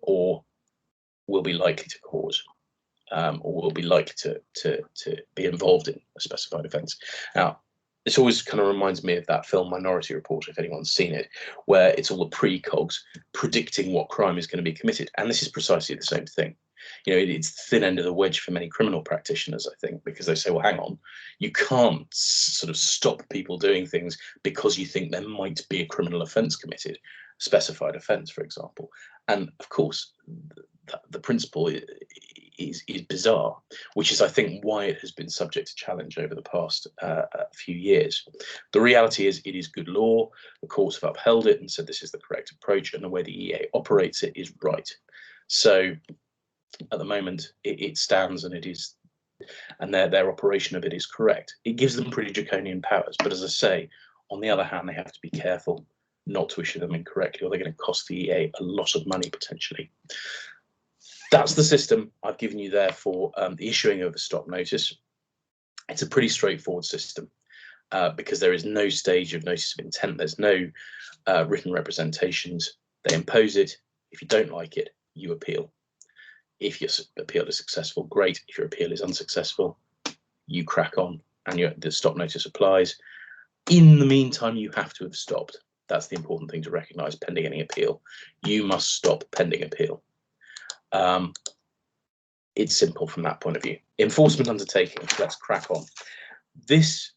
D: or will be likely to cause, or will be likely to be involved in a specified offence. Now, this always kind of reminds me of that film Minority Report, if anyone's seen it, where it's all the precogs predicting what crime is going to be committed. And this is precisely the same thing. It's the thin end of the wedge for many criminal practitioners, I think, because they say, well, hang on, you can't sort of stop people doing things because you think there might be a criminal offence committed, specified offence, for example. And of course, the principle is bizarre, which is, I think, why it has been subject to challenge over the past few years. The reality is it is good law. The courts have upheld it and said this is the correct approach, and the way the EA operates it is right. So at the moment, it stands, and it is, and their operation of it is correct. It gives them pretty draconian powers, but as I say, on the other hand, they have to be careful not to issue them incorrectly, or they're going to cost the EA a lot of money potentially. That's the system I've given you there for the issuing of a stop notice. It's a pretty straightforward system because there is no stage of notice of intent. There's no written representations. They impose it. If you don't like it, you appeal. If your appeal is successful, great. If your appeal is unsuccessful, you crack on and the stop notice applies. In the meantime, you have to have stopped. That's the important thing to recognise pending any appeal. You must stop pending appeal. It's simple from that point of view. Enforcement undertaking, let's crack on. This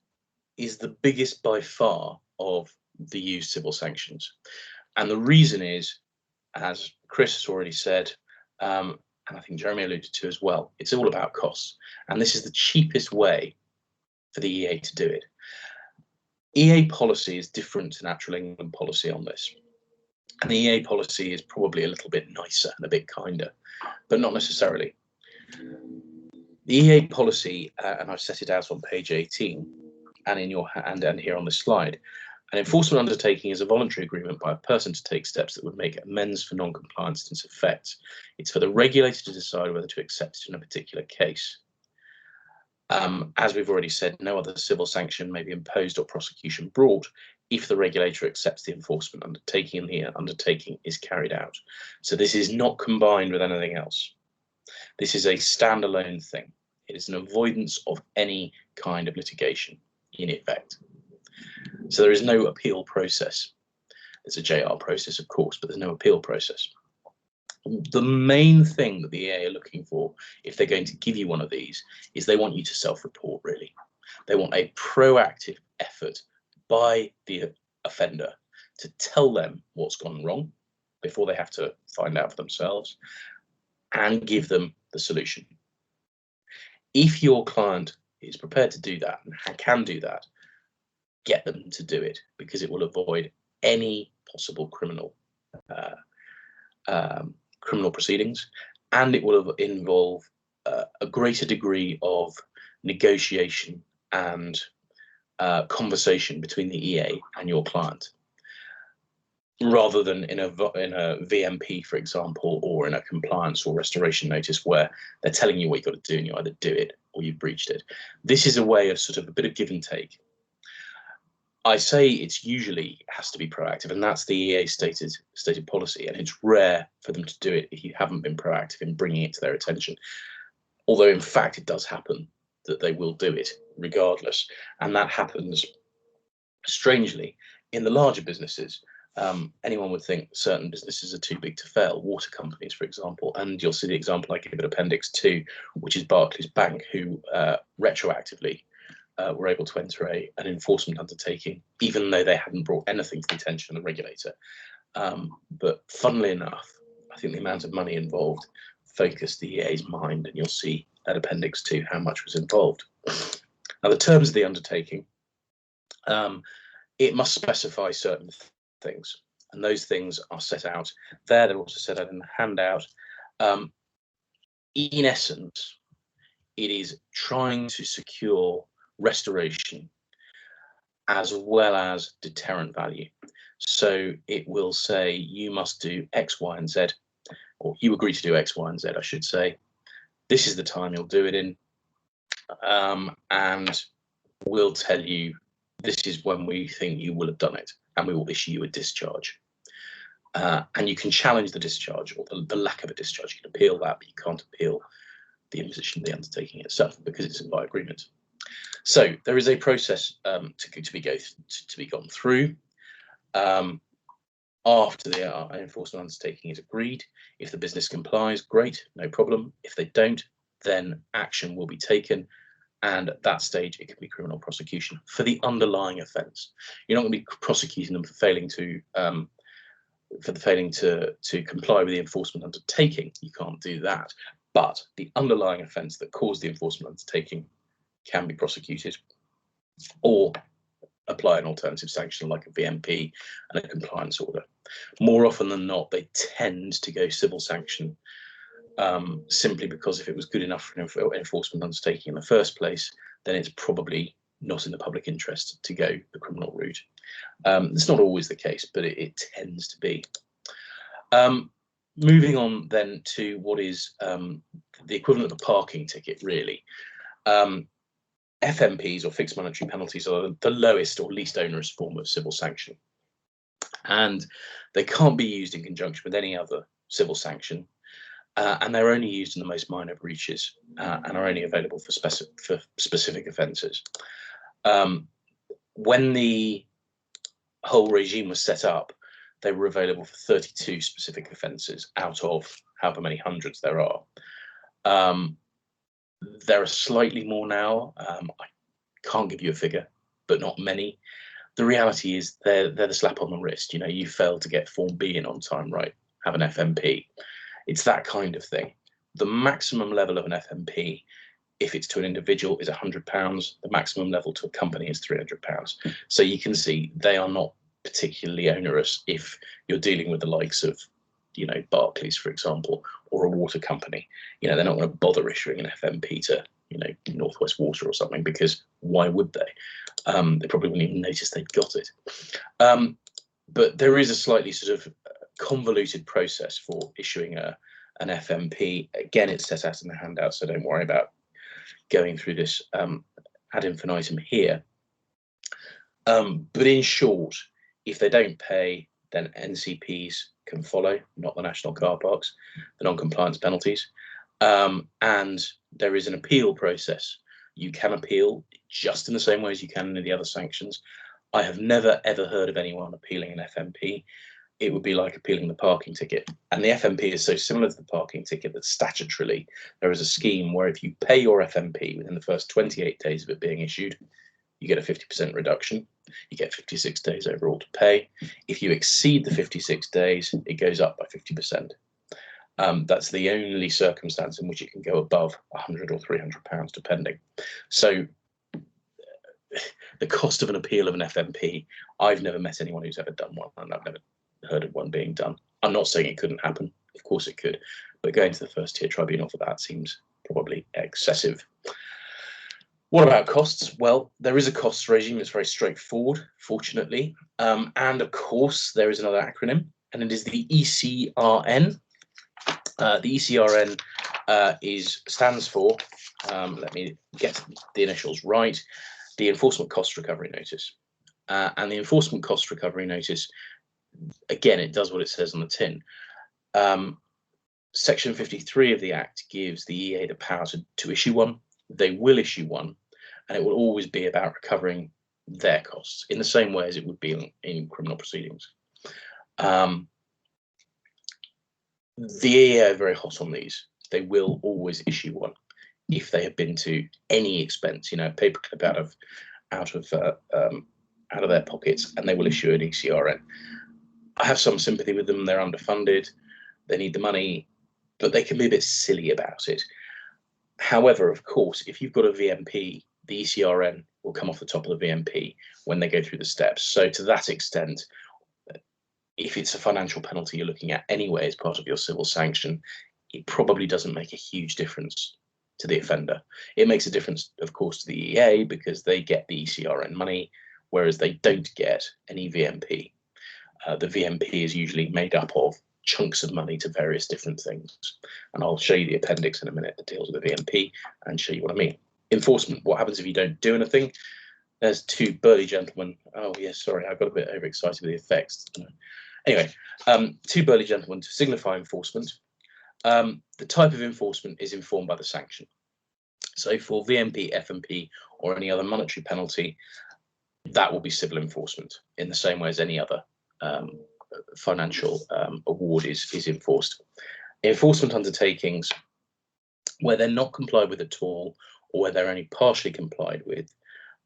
D: is the biggest by far of the used civil sanctions. And the reason is, as Chris has already said, and I think Jeremy alluded to as well, it's all about costs. And this is the cheapest way for the EA to do it. EA policy is different to Natural England policy on this. And the EA policy is probably a little bit nicer and a bit kinder, but not necessarily. The EA policy, and I've set it out on page 18 and in your hand and here on this slide, an enforcement undertaking is a voluntary agreement by a person to take steps that would make amends for non-compliance in its effects. It's for the regulator to decide whether to accept it in a particular case. As we've already said, no other civil sanction may be imposed or prosecution brought if the regulator accepts the enforcement undertaking and the undertaking is carried out. So this is not combined with anything else. This is a standalone thing. It is an avoidance of any kind of litigation in effect. So there is no appeal process. There's a JR process, of course, but there's no appeal process. The main thing that the EA are looking for, if they're going to give you one of these, is they want you to self-report, really. They want a proactive effort by the offender to tell them what's gone wrong before they have to find out for themselves and give them the solution. If your client is prepared to do that and can do that, get them to do it, because it will avoid any possible criminal proceedings, and it will involve a greater degree of negotiation and conversation between the EA and your client, rather than in a VMP, for example, or in a compliance or restoration notice where they're telling you what you've got to do and you either do it or you've breached it. This is a way of sort of a bit of give and take. I say it's usually has to be proactive, and that's the EA stated policy, and it's rare for them to do it if you haven't been proactive in bringing it to their attention. Although in fact it does happen that they will do it regardless, and that happens strangely in the larger businesses. Anyone would think certain businesses are too big to fail, water companies, for example, and you'll see the example I give in Appendix 2, which is Barclays Bank, who retroactively were able to enter an enforcement undertaking, even though they hadn't brought anything to the attention of the regulator. But funnily enough, I think the amount of money involved focused the EA's mind, and you'll see at Appendix 2 how much was involved. Now, the terms of the undertaking, it must specify certain things, and those things are set out there. They're also set out in the handout. In essence, it is trying to secure restoration as well as deterrent value. So it will say you must do X, Y, and Z, or you agree to do X, Y, and Z, I should say. This is the time you'll do it in, and we'll tell you this is when we think you will have done it, and we will issue you a discharge. And you can challenge the discharge or the lack of a discharge. You can appeal that, but you can't appeal the imposition of the undertaking itself because it's by agreement. So there is a process to be gone through. after the enforcement undertaking is agreed. If the business complies, great, no problem. If they don't, then action will be taken. And at that stage, it can be criminal prosecution for the underlying offence. You're not going to be prosecuting them for failing to comply with the enforcement undertaking. You can't do that. But the underlying offence that caused the enforcement undertaking can be prosecuted, or apply an alternative sanction like a VMP and a compliance order. More often than not, they tend to go civil sanction, simply because if it was good enough for an enforcement undertaking in the first place, then it's probably not in the public interest to go the criminal route. It's not always the case, but it tends to be. Moving on then to what is the equivalent of a parking ticket, really. FMPs, or fixed monetary penalties, are the lowest or least onerous form of civil sanction, and they can't be used in conjunction with any other civil sanction, and they're only used in the most minor breaches, and are only available for specific offences. When the whole regime was set up, they were available for 32 specific offences out of however many hundreds there are. There are slightly more now. I can't give you a figure, but not many. The reality is they're the slap on the wrist. You know, you failed to get Form B in on time, right? Have an FMP. It's that kind of thing. The maximum level of an FMP, if it's to an individual, is £100. The maximum level to a company is £300. So you can see they are not particularly onerous if you're dealing with the likes of, you know, Barclays, for example, or a water company. You know, they're not going to bother issuing an FMP to, you know, Northwest Water or something, because why would they? They probably wouldn't even notice they'd got it. But there is a slightly sort of convoluted process for issuing an FMP. Again, it's set out in the handout, so don't worry about going through this ad infinitum here. But in short, if they don't pay, then NCPs can follow, not the national car parks, the non-compliance penalties. And there is an appeal process. You can appeal just in the same way as you can in the other sanctions. I have never, ever heard of anyone appealing an FMP. It would be like appealing the parking ticket. And the FMP is so similar to the parking ticket that statutorily there is a scheme where if you pay your FMP within the first 28 days of it being issued, you get a 50% reduction. You get 56 days overall to pay. If you exceed the 56 days, it goes up by 50%. That's the only circumstance in which it can go above £100 or £300, depending. So the cost of an appeal of an FMP, I've never met anyone who's ever done one, and I've never heard of one being done. I'm not saying it couldn't happen. Of course it could. But going to the first tier tribunal for that seems probably excessive. What about costs? Well, there is a costs regime. It's very straightforward, fortunately. And of course, there is another acronym, and it is the ECRN. The ECRN stands for, let me get the initials right, the Enforcement Cost Recovery Notice. And the Enforcement Cost Recovery Notice, again, it does what it says on the tin. Section 53 of the Act gives the EA the power to issue one. They will issue one, and it will always be about recovering their costs in the same way as it would be in criminal proceedings. The EA are very hot on these. They will always issue one if they have been to any expense, you know, paperclip out of their pockets, and they will issue an ECRN. I have some sympathy with them. They're underfunded. They need the money, but they can be a bit silly about it. However, of course, if you've got a VMP, the ECRN will come off the top of the VMP when they go through the steps. So to that extent, if it's a financial penalty you're looking at anyway as part of your civil sanction, it probably doesn't make a huge difference to the offender. It makes a difference, of course, to the EA because they get the ECRN money, whereas they don't get any VMP. The VMP is usually made up of chunks of money to various different things. And I'll show you the appendix in a minute that deals with the VMP and show you what I mean. Enforcement, what happens if you don't do anything? There's two burly gentlemen. Oh, yes, sorry, I got a bit overexcited with the effects. Anyway, two burly gentlemen to signify enforcement. The type of enforcement is informed by the sanction. So for VMP, FMP, or any other monetary penalty, that will be civil enforcement in the same way as any other financial award is enforced. Enforcement undertakings where they're not complied with at all, or where they're only partially complied with,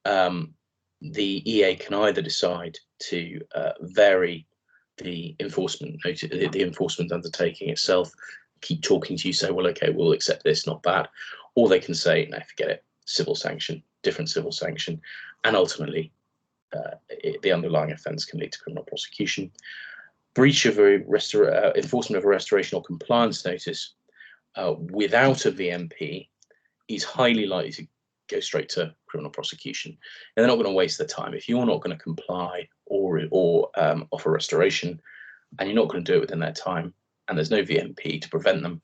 D: the EA can either decide to vary the enforcement undertaking itself, keep talking to you, say, well, okay, we'll accept this, not bad, or they can say, no, forget it, civil sanction, different civil sanction, and ultimately the underlying offence can lead to criminal prosecution. Breach of enforcement of a restoration or compliance notice without a VMP is highly likely to go straight to criminal prosecution, and they're not going to waste their time. If you're not going to comply or offer restoration, and you're not going to do it within their time, and there's no VMP to prevent them,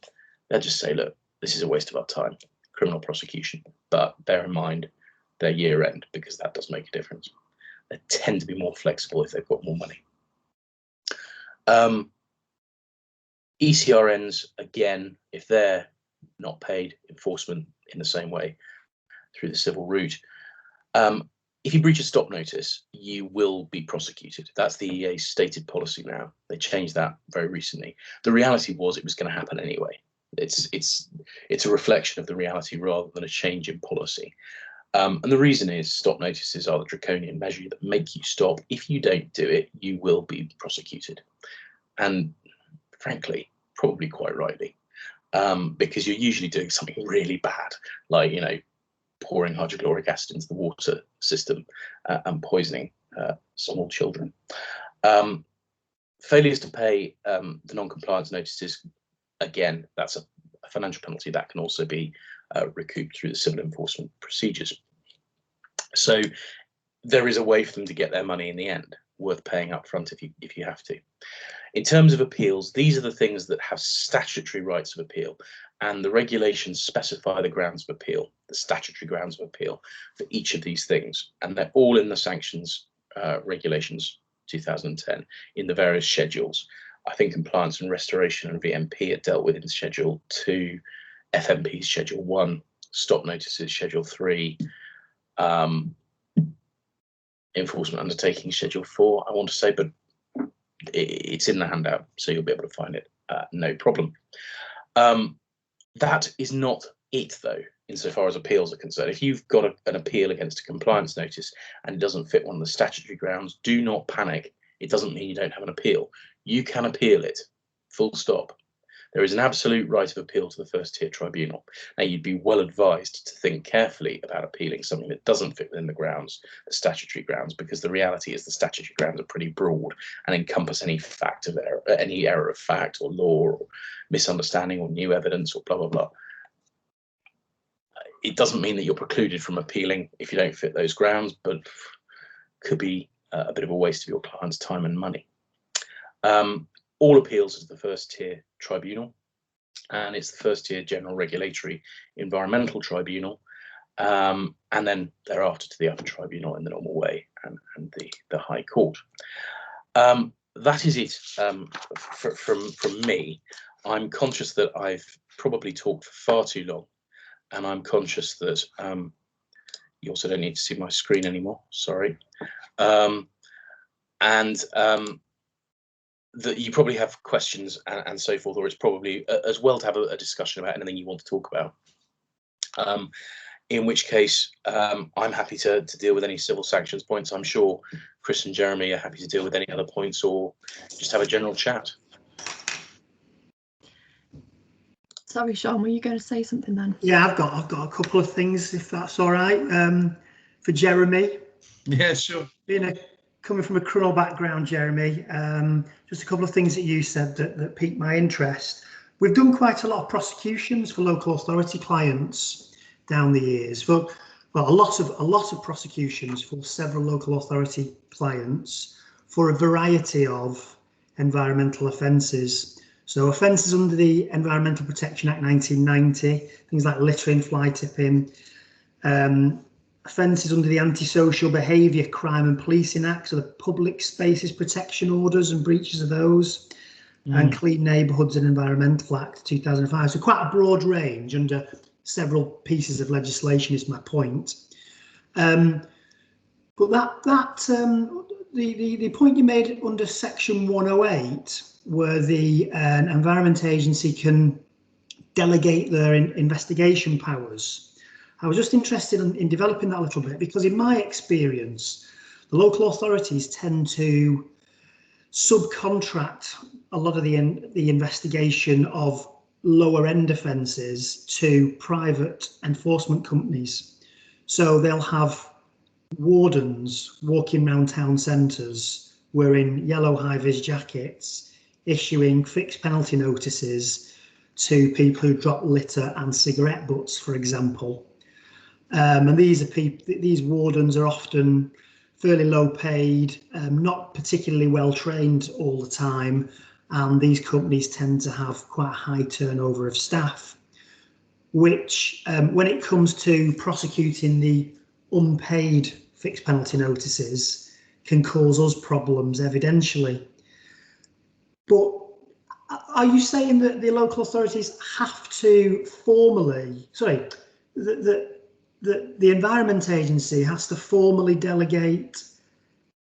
D: they'll just say, look, this is a waste of our time, criminal prosecution. But bear in mind their year end, because that does make a difference. They tend to be more flexible if they've got more money. ECRNs, again, if they're not paid, enforcement in the same way through the civil route. If you breach a stop notice, you will be prosecuted. That's the EA's stated policy now. They changed that very recently. The reality was it was going to happen anyway. It's a reflection of the reality rather than a change in policy. And the reason is stop notices are the draconian measure that make you stop. If you don't do it, you will be prosecuted. And frankly, probably quite rightly, because you're usually doing something really bad, like, you know, pouring hydrochloric acid into the water system and poisoning small children. Failures to pay the non-compliance notices, again, that's a financial penalty that can also be recouped through the civil enforcement procedures. So there is a way for them to get their money in the end, worth paying up front if you have to. In terms of appeals, these are the things that have statutory rights of appeal, and the regulations specify the grounds of appeal, the statutory grounds of appeal for each of these things, and they're all in the sanctions regulations 2010 in the various schedules. I think compliance and restoration and VMP are dealt with in Schedule 2, FMP Schedule 1, stop notices Schedule 3, enforcement undertaking Schedule 4, I want to say, but it's in the handout, so you'll be able to find it, no problem. That is not it, though, insofar as appeals are concerned. If you've got an appeal against a compliance notice and it doesn't fit one of the statutory grounds, do not panic. It doesn't mean you don't have an appeal. You can appeal it, full stop. There is an absolute right of appeal to the first tier tribunal. Now, you'd be well advised to think carefully about appealing something that doesn't fit within the grounds, the statutory grounds, because the reality is the statutory grounds are pretty broad and encompass any fact of error, any error of fact or law or misunderstanding or new evidence or blah, blah, blah. It doesn't mean that you're precluded from appealing if you don't fit those grounds, but could be a bit of a waste of your client's time and money. All appeals to the first tier tribunal, and it's the first tier general regulatory environmental tribunal, and then thereafter to the upper tribunal in the normal way and the High Court. That is it from me. I'm conscious that I've probably talked for far too long, and I'm conscious that you also don't need to see my screen anymore, sorry. That you probably have questions and so forth, or it's probably as well to have a discussion about anything you want to talk about. In which case, I'm happy to deal with any civil sanctions points. I'm sure Chris and Jeremy are happy to deal with any other points, or just have a general chat.
B: Sorry, Sean, were you going to say something then?
E: Yeah, I've got a couple of things, if that's all right. For Jeremy.
C: Yeah, sure.
E: Coming from a criminal background, Jeremy, just a couple of things that you said that piqued my interest. We've done quite a lot of prosecutions for local authority clients down the years. But well, a lot of prosecutions for several local authority clients for a variety of environmental offences. So offences under the Environmental Protection Act 1990, things like littering, fly tipping, offences under the Antisocial Behaviour Crime and Policing Act, so the Public Spaces Protection Orders and breaches of those, and Clean Neighbourhoods and Environmental Act 2005. So quite a broad range under several pieces of legislation is my point. But the the point you made under section 108, where the Environment Agency can delegate their investigation powers, I was just interested in developing that a little bit, because in my experience, the local authorities tend to subcontract a lot of the investigation of lower end offences to private enforcement companies. So they'll have wardens walking around town centres wearing yellow high-vis jackets, issuing fixed penalty notices to people who drop litter and cigarette butts, for example. And these wardens are often fairly low paid, not particularly well trained all the time, and these companies tend to have quite a high turnover of staff, which when it comes to prosecuting the unpaid fixed penalty notices can cause us problems evidentially. But are you saying that the local authorities have to formally, that the Environment Agency has to formally delegate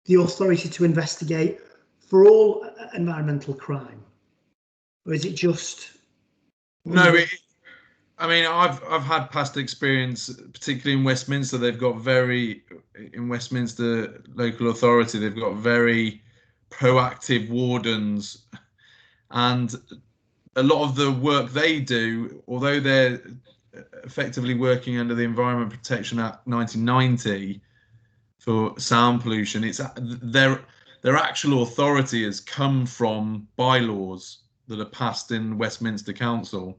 E: the authority to investigate for all environmental crime, or is it just?
C: No, I mean, I've had past experience, particularly in Westminster. In Westminster local authority, they've got very proactive wardens, and a lot of the work they do, although they're effectively working under the Environment Protection Act 1990 for sound pollution, it's their actual authority has come from bylaws that are passed in Westminster Council.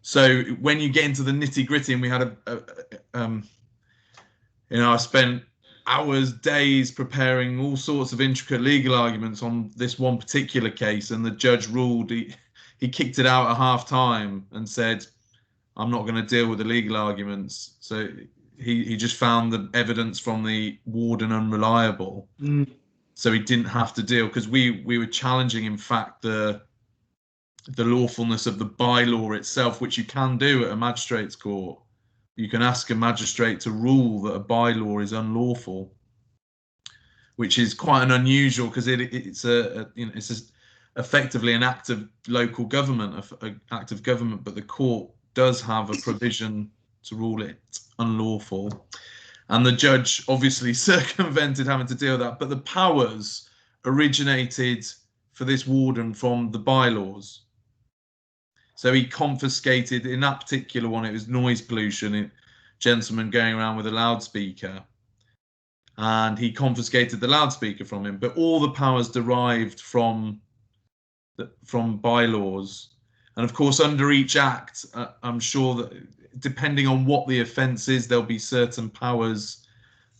C: So when you get into the nitty-gritty, and we had I spent hours, days preparing all sorts of intricate legal arguments on this one particular case, and the judge ruled, he kicked it out at half time and said, I'm not going to deal with the legal arguments. So he just found the evidence from the warden unreliable. So he didn't have to deal, because we were challenging, in fact, the lawfulness of the bylaw itself, which you can do at a magistrate's court. You can ask a magistrate to rule that a bylaw is unlawful, which is quite an unusual, because it's effectively an act of local government, an act of government, but the court does have a provision to rule it unlawful. And the judge obviously circumvented having to deal with that, but the powers originated for this warden from the bylaws. So he confiscated, in that particular one, it was noise pollution, a gentleman going around with a loudspeaker, and he confiscated the loudspeaker from him. But all the powers derived from bylaws. And of course, under each act, I'm sure that depending on what the offence is, there'll be certain powers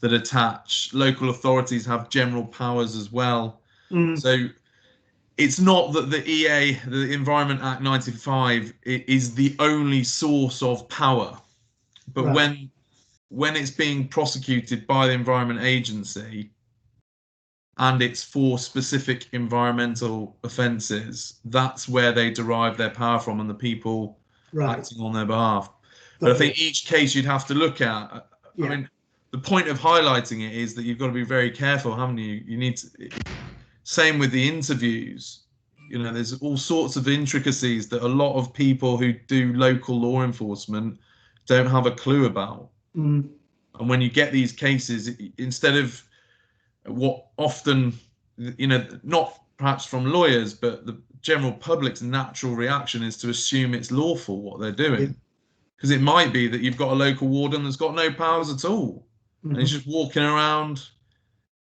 C: that attach. Local authorities have general powers as well. So it's not that the EA, the Environment Act 95, is the only source of power. But right, when it's being prosecuted by the Environment Agency, and it's for specific environmental offences, that's where they derive their power from, and the people acting on their behalf. But I think each case you'd have to look at. I mean, the point of highlighting it is that you've got to be very careful, haven't you? You need to. Same with the interviews. You know, there's all sorts of intricacies that a lot of people who do local law enforcement don't have a clue about. And when you get these cases, instead of what often, not perhaps from lawyers, but the general public's natural reaction is to assume it's lawful what they're doing. Because it might be that you've got a local warden that's got no powers at all. And he's just walking around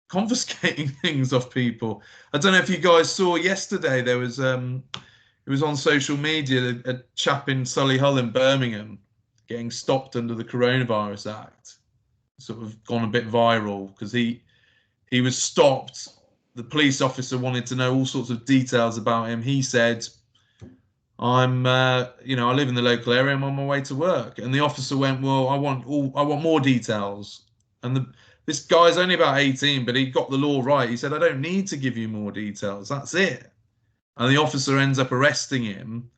C: confiscating things off people. I don't know if you guys saw yesterday, there was it was on social media, a chap in Solihull in Birmingham getting stopped under the Coronavirus Act, sort of gone a bit viral, because he was stopped. The police officer wanted to know all sorts of details about him. He said, I live in the local area, I'm on my way to work. And the officer went, well, I want more details. And this guy's only about 18, but he got the law right. He said, I don't need to give you more details. That's it. And the officer ends up arresting him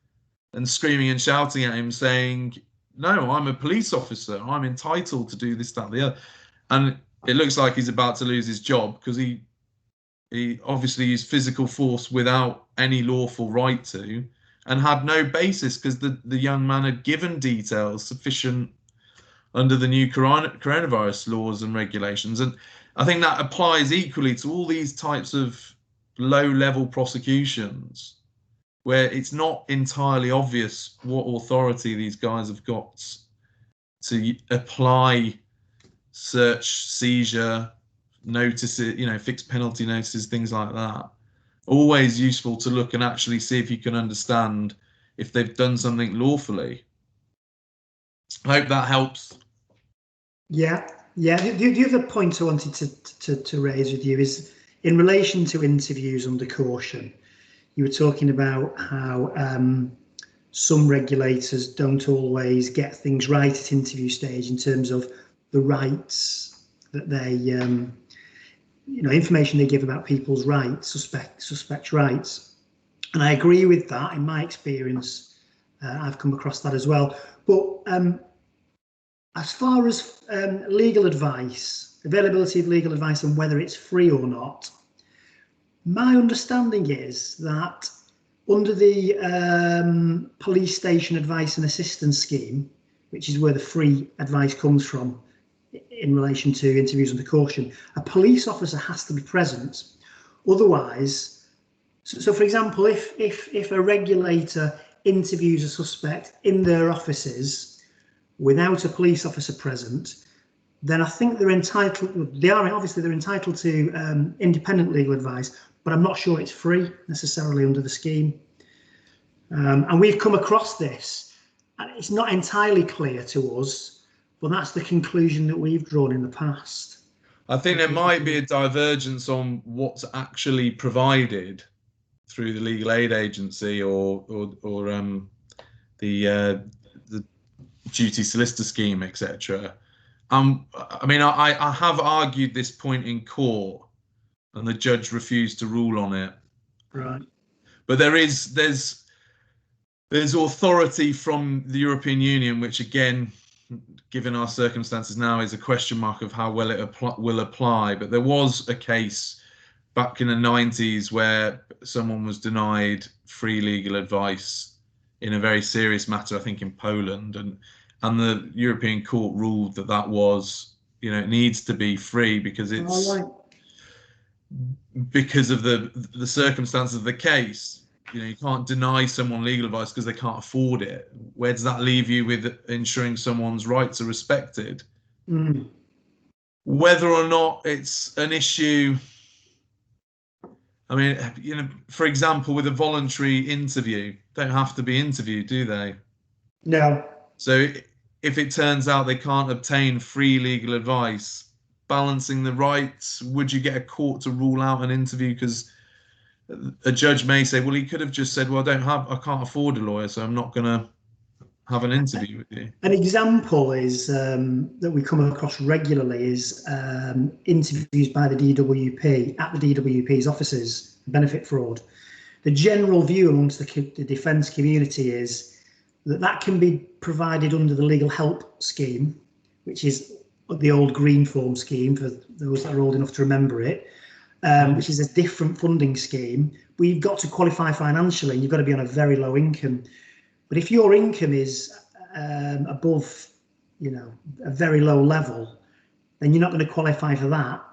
C: and screaming and shouting at him, saying, no, I'm a police officer. I'm entitled to do this, that, and the other. And it looks like he's about to lose his job because he obviously used physical force without any lawful right to, and had no basis because the young man had given details sufficient under the new coronavirus laws and regulations. And I think that applies equally to all these types of low-level prosecutions where it's not entirely obvious what authority these guys have got to apply search, seizure, notices, fixed penalty notices, things like that. Always useful to look and actually see if you can understand if they've done something lawfully. I hope that helps.
E: Yeah. The other point I wanted to raise with you is in relation to interviews under caution. You were talking about how some regulators don't always get things right at interview stage in terms of the rights that they, information they give about people's rights, suspect rights. And I agree with that. In my experience, I've come across that as well. But as far as legal advice, availability of legal advice and whether it's free or not, my understanding is that under the police station advice and assistance scheme, which is where the free advice comes from in relation to interviews under caution, a police officer has to be present. Otherwise, so for example, if a regulator interviews a suspect in their offices without a police officer present, then I think they're entitled to independent legal advice, but I'm not sure it's free necessarily under the scheme. And we've come across this, and it's not entirely clear to us, but that's the conclusion that we've drawn in the past.
C: I think there might be a divergence on what's actually provided through the legal aid agency or the duty solicitor scheme, etc. I have argued this point in court, and the judge refused to rule on it.
E: Right.
C: But there's authority from the European Union, which again, given our circumstances now, is a question mark of how well it will apply. But there was a case back in the 90s where someone was denied free legal advice in a very serious matter, I think in Poland, and the European Court ruled that was, it needs to be free because it's because of the circumstances of the case. You can't deny someone legal advice because they can't afford it. Where does that leave you with ensuring someone's rights are respected?
E: Mm.
C: Whether or not it's an issue, for example, with a voluntary interview, don't have to be interviewed, do they?
E: No.
C: So if it turns out they can't obtain free legal advice, balancing the rights, would you get a court to rule out an interview? Because a judge may say, well, he could have just said, well, I can't afford a lawyer, so I'm not going to have an interview with you.
E: An example is that we come across regularly is interviews by the DWP at the DWP's offices, benefit fraud. The general view amongst the defence community is that can be provided under the legal help scheme, which is the old green form scheme for those that are old enough to remember it. Which is a different funding scheme. We've got to qualify financially. You've got to be on a very low income. But if your income is above, a very low level, then you're not going to qualify for that.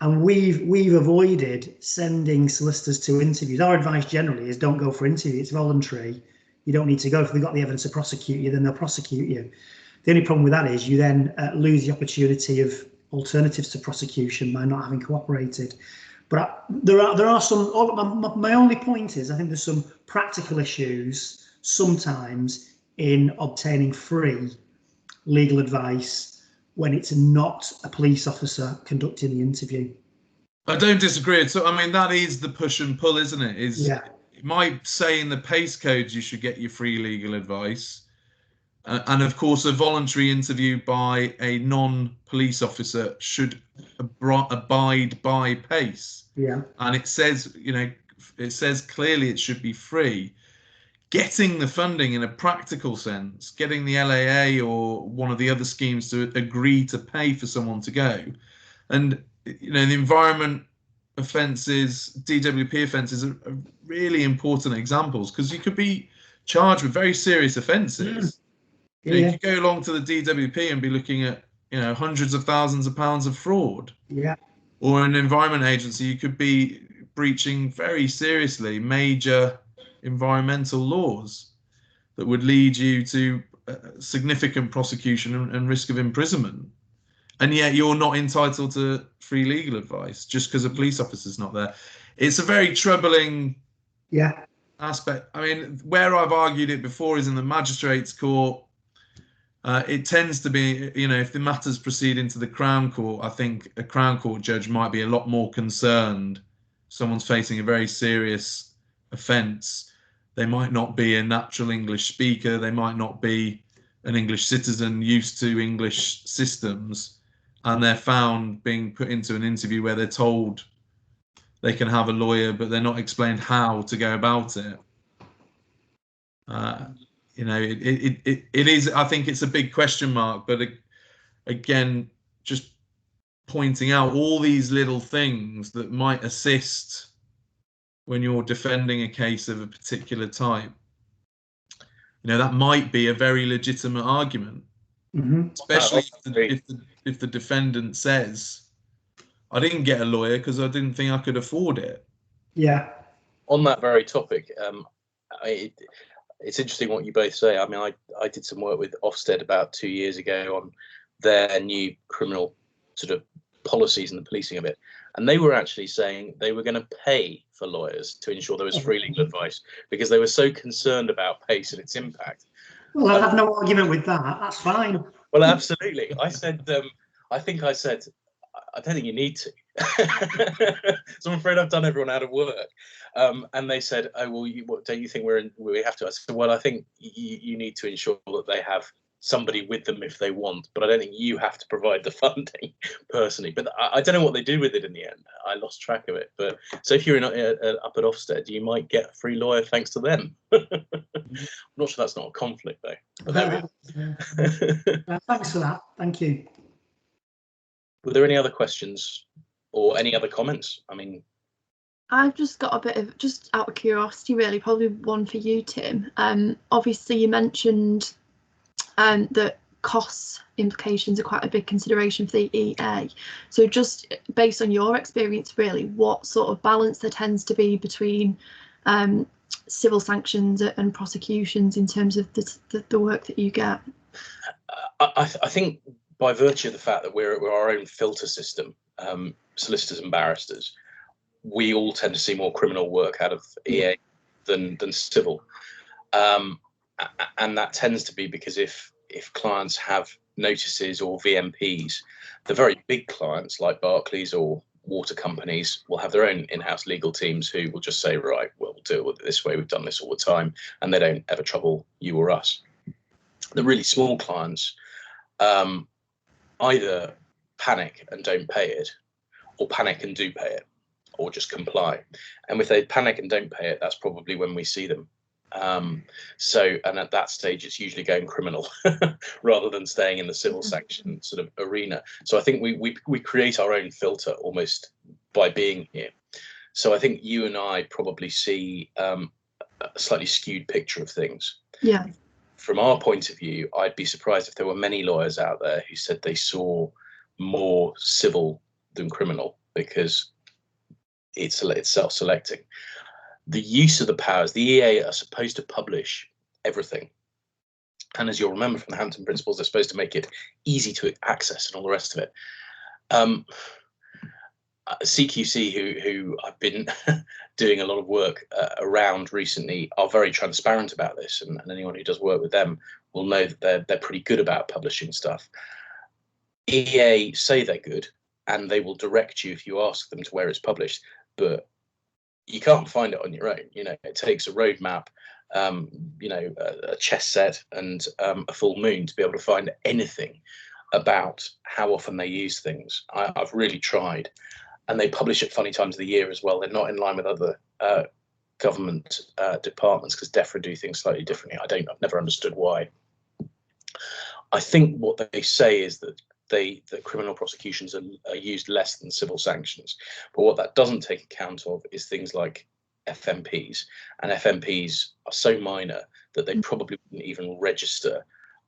E: And we've avoided sending solicitors to interviews. Our advice generally is don't go for interview. It's voluntary. You don't need to go. If they've got the evidence to prosecute you, then they'll prosecute you. The only problem with that is you then lose the opportunity of alternatives to prosecution by not having cooperated. But there are some. My only point is, I think there's some practical issues sometimes in obtaining free legal advice when it's not a police officer conducting the interview.
C: I don't disagree. So that is the push and pull, isn't it? It might say in the PACE codes you should get your free legal advice. And of course, a voluntary interview by a non-police officer should abide by PACE.
E: Yeah.
C: And it says, it says clearly it should be free. Getting the funding in a practical sense, getting the LAA or one of the other schemes to agree to pay for someone to go, And you know, the environment offences, DWP offences are really important examples, because you could be charged with very serious offences. You know, you could go along to the DWP and be looking at, you know, hundreds of thousands of pounds of fraud. Or an environment agency, you could be breaching very seriously major environmental laws that would lead you to significant prosecution and risk of imprisonment. And yet you're not entitled to free legal advice just because a police officer's not there. It's a very troubling aspect. I mean, where I've argued it before is in the magistrates' court. It tends to be, you know, if the matters proceed into the Crown Court, I think a Crown Court judge might be a lot more concerned. Someone's facing a very serious offence. They might not be a natural English speaker. They might not be an English citizen used to English systems. And they're found being put into an interview where they're told they can have a lawyer, but they're not explained how to go about it. You know, it is, I think it's a big question mark, but again, just pointing out all these little things that might assist when you're defending a case of a particular type. You know, that might be a very legitimate argument, especially if the defendant says, I didn't get a lawyer because I didn't think I could afford it.
D: On that very topic, it's interesting what you both say. I mean, I did some work with Ofsted about 2 years ago on their new criminal sort of policies and the policing of it. And they were actually saying they were going to pay for lawyers to ensure there was free legal advice because they were so concerned about PACE and its impact.
E: Well, I have no argument with that. That's fine.
D: Well, absolutely. I said, I think I said, I don't think you need to. So I'm afraid I've done everyone out of work. And they said, oh, well, don't you think we have to? I said, well, I think you need to ensure that they have somebody with them if they want, but I don't think you have to provide the funding personally. But I don't know what they do with it in the end. I lost track of it. But so if you're up at Ofsted, you might get a free lawyer thanks to them. I'm not sure that's not a conflict though. But there we go.
E: Thanks for that. Thank you.
D: Were there any other questions or any other comments? I mean,
B: I've just got a bit of, just out of curiosity, really, probably one for you, Tim. Obviously, you mentioned that cost implications are quite a big consideration for the EA. So just based on your experience, really, what sort of balance there tends to be between civil sanctions and prosecutions in terms of the work that you get?
D: I think by virtue of the fact that we're our own filter system, solicitors and barristers, we all tend to see more criminal work out of EA than civil. And that tends to be because if clients have notices or VMPs, the very big clients like Barclays or water companies will have their own in-house legal teams who will just say, right, well, we'll deal with it this way. We've done this all the time, and they don't ever trouble you or us. The really small clients either panic and don't pay it, or panic and do pay it, or just comply. And if they panic and don't pay it, that's probably when we see them. And at that stage, it's usually going criminal rather than staying in the civil sanction sort of arena. So I think we create our own filter almost by being here. So I think you and I probably see a slightly skewed picture of things.
B: Yeah.
D: From our point of view, I'd be surprised if there were many lawyers out there who said they saw more civil than criminal because it's self-selecting. The use of the powers, the EA are supposed to publish everything. And as you'll remember from the Hampton Principles, they're supposed to make it easy to access and all the rest of it. CQC, who I've been doing a lot of work around recently, are very transparent about this. And anyone who does work with them will know that they're pretty good about publishing stuff. EA say they're good, and they will direct you if you ask them to where it's published. But you can't find it on your own. You know, it takes a roadmap, you know, a chess set and a full moon to be able to find anything about how often they use things. I've really tried, and they publish at funny times of the year as well. They're not in line with other government departments because DEFRA do things slightly differently. I've never understood why. I think what they say is that the criminal prosecutions are used less than civil sanctions. But what that doesn't take account of is things like FMPs, and FMPs are so minor that they probably wouldn't even register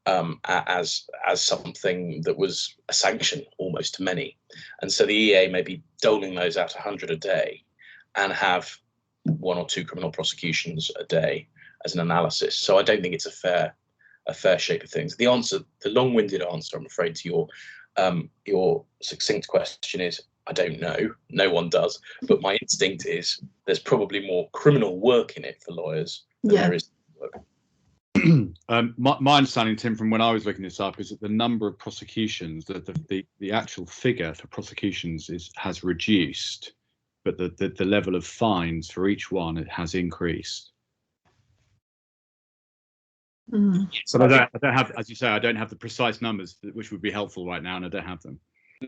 D: as something that was a sanction almost to many. And so the EA may be doling those out 100 a day and have 1 or 2 criminal prosecutions a day as an analysis. So I don't think it's a fair shape of things. The long-winded answer, I'm afraid, to your succinct question is, I don't know. No one does. But my instinct is there's probably more criminal work in it for lawyers than there is work.
A: My understanding, Tim, from when I was looking this up, is that the number of prosecutions, the actual figure for prosecutions has reduced, but the level of fines for each one has increased. So I don't have, as you say, I don't have the precise numbers, which would be helpful right now, and I don't have them.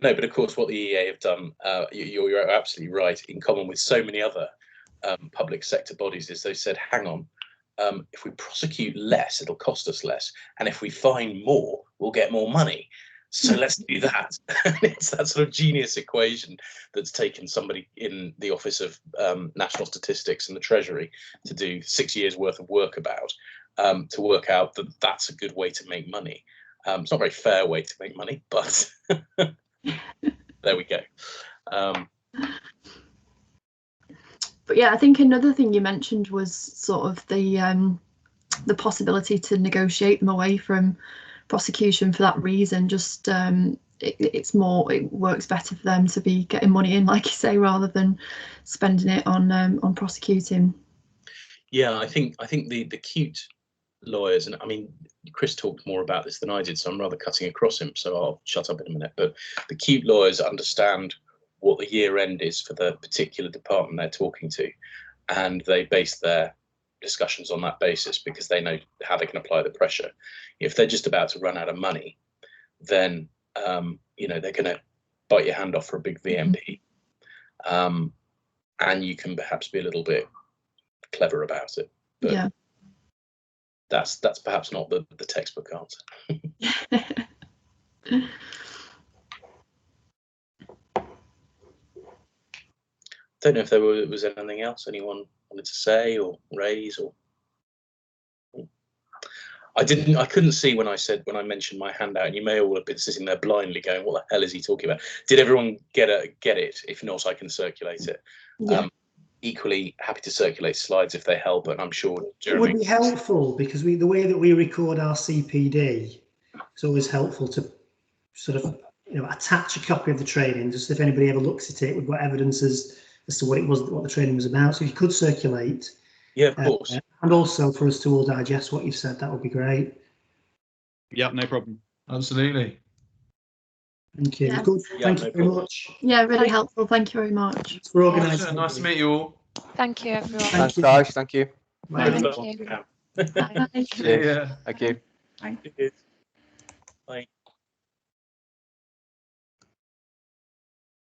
D: No, but of course, what the EA have done, you're absolutely right, in common with so many other public sector bodies, is they said, hang on, if we prosecute less, it'll cost us less, and if we fine more, we'll get more money. So let's do that. It's that sort of genius equation that's taken somebody in the Office of National Statistics and the Treasury to do 6 years worth of work about, to work out that that's a good way to make money. It's not a very fair way to make money, but there we go.
B: But yeah, I think another thing you mentioned was sort of the possibility to negotiate them away from prosecution for that reason. Just it works better for them to be getting money in, like you say, rather than spending it on prosecuting. Yeah,
D: I think the cute lawyers, and I mean, Chris talked more about this than I did, so I'm rather cutting across him, so I'll shut up in a minute. But the cute lawyers understand what the year end is for the particular department they're talking to, and they base their discussions on that basis because they know how they can apply the pressure. If they're just about to run out of money, then they're going to bite your hand off for a big VMP, and you can perhaps be a little bit clever about it. But yeah, that's perhaps not the textbook answer. Don't know if there was anything else anyone wanted to say or raise, or I couldn't see when I mentioned my handout, and you may all have been sitting there blindly going, what the hell is he talking about? Did everyone get it? If not, I can circulate it. Yeah. Equally happy to circulate slides if they help, and I'm sure Jeremy,
E: it would be helpful because the way that we record our CPD, it's always helpful to sort of attach a copy of the training, just if anybody ever looks at it, we've got evidence as to what the training was about. So if you could circulate,
D: yeah, of course,
E: and also for us to all digest what you've said, that would be great.
A: Yeah, no problem.
C: Absolutely.
E: Thank you.
B: Yeah.
E: Good.
D: Yeah,
E: Thank
D: no
E: you very
D: problem.
E: much.
B: Yeah, really helpful. Thank you very much.
E: Thanks for organising.
C: Nice to meet you all.
F: Thank you, everyone.
E: Thank you.
G: Guys. Thank you.
E: Bye.
F: Thank you.
D: Yeah.
B: Bye.
C: Yeah.
G: Thank you.
F: Bye.
D: Bye.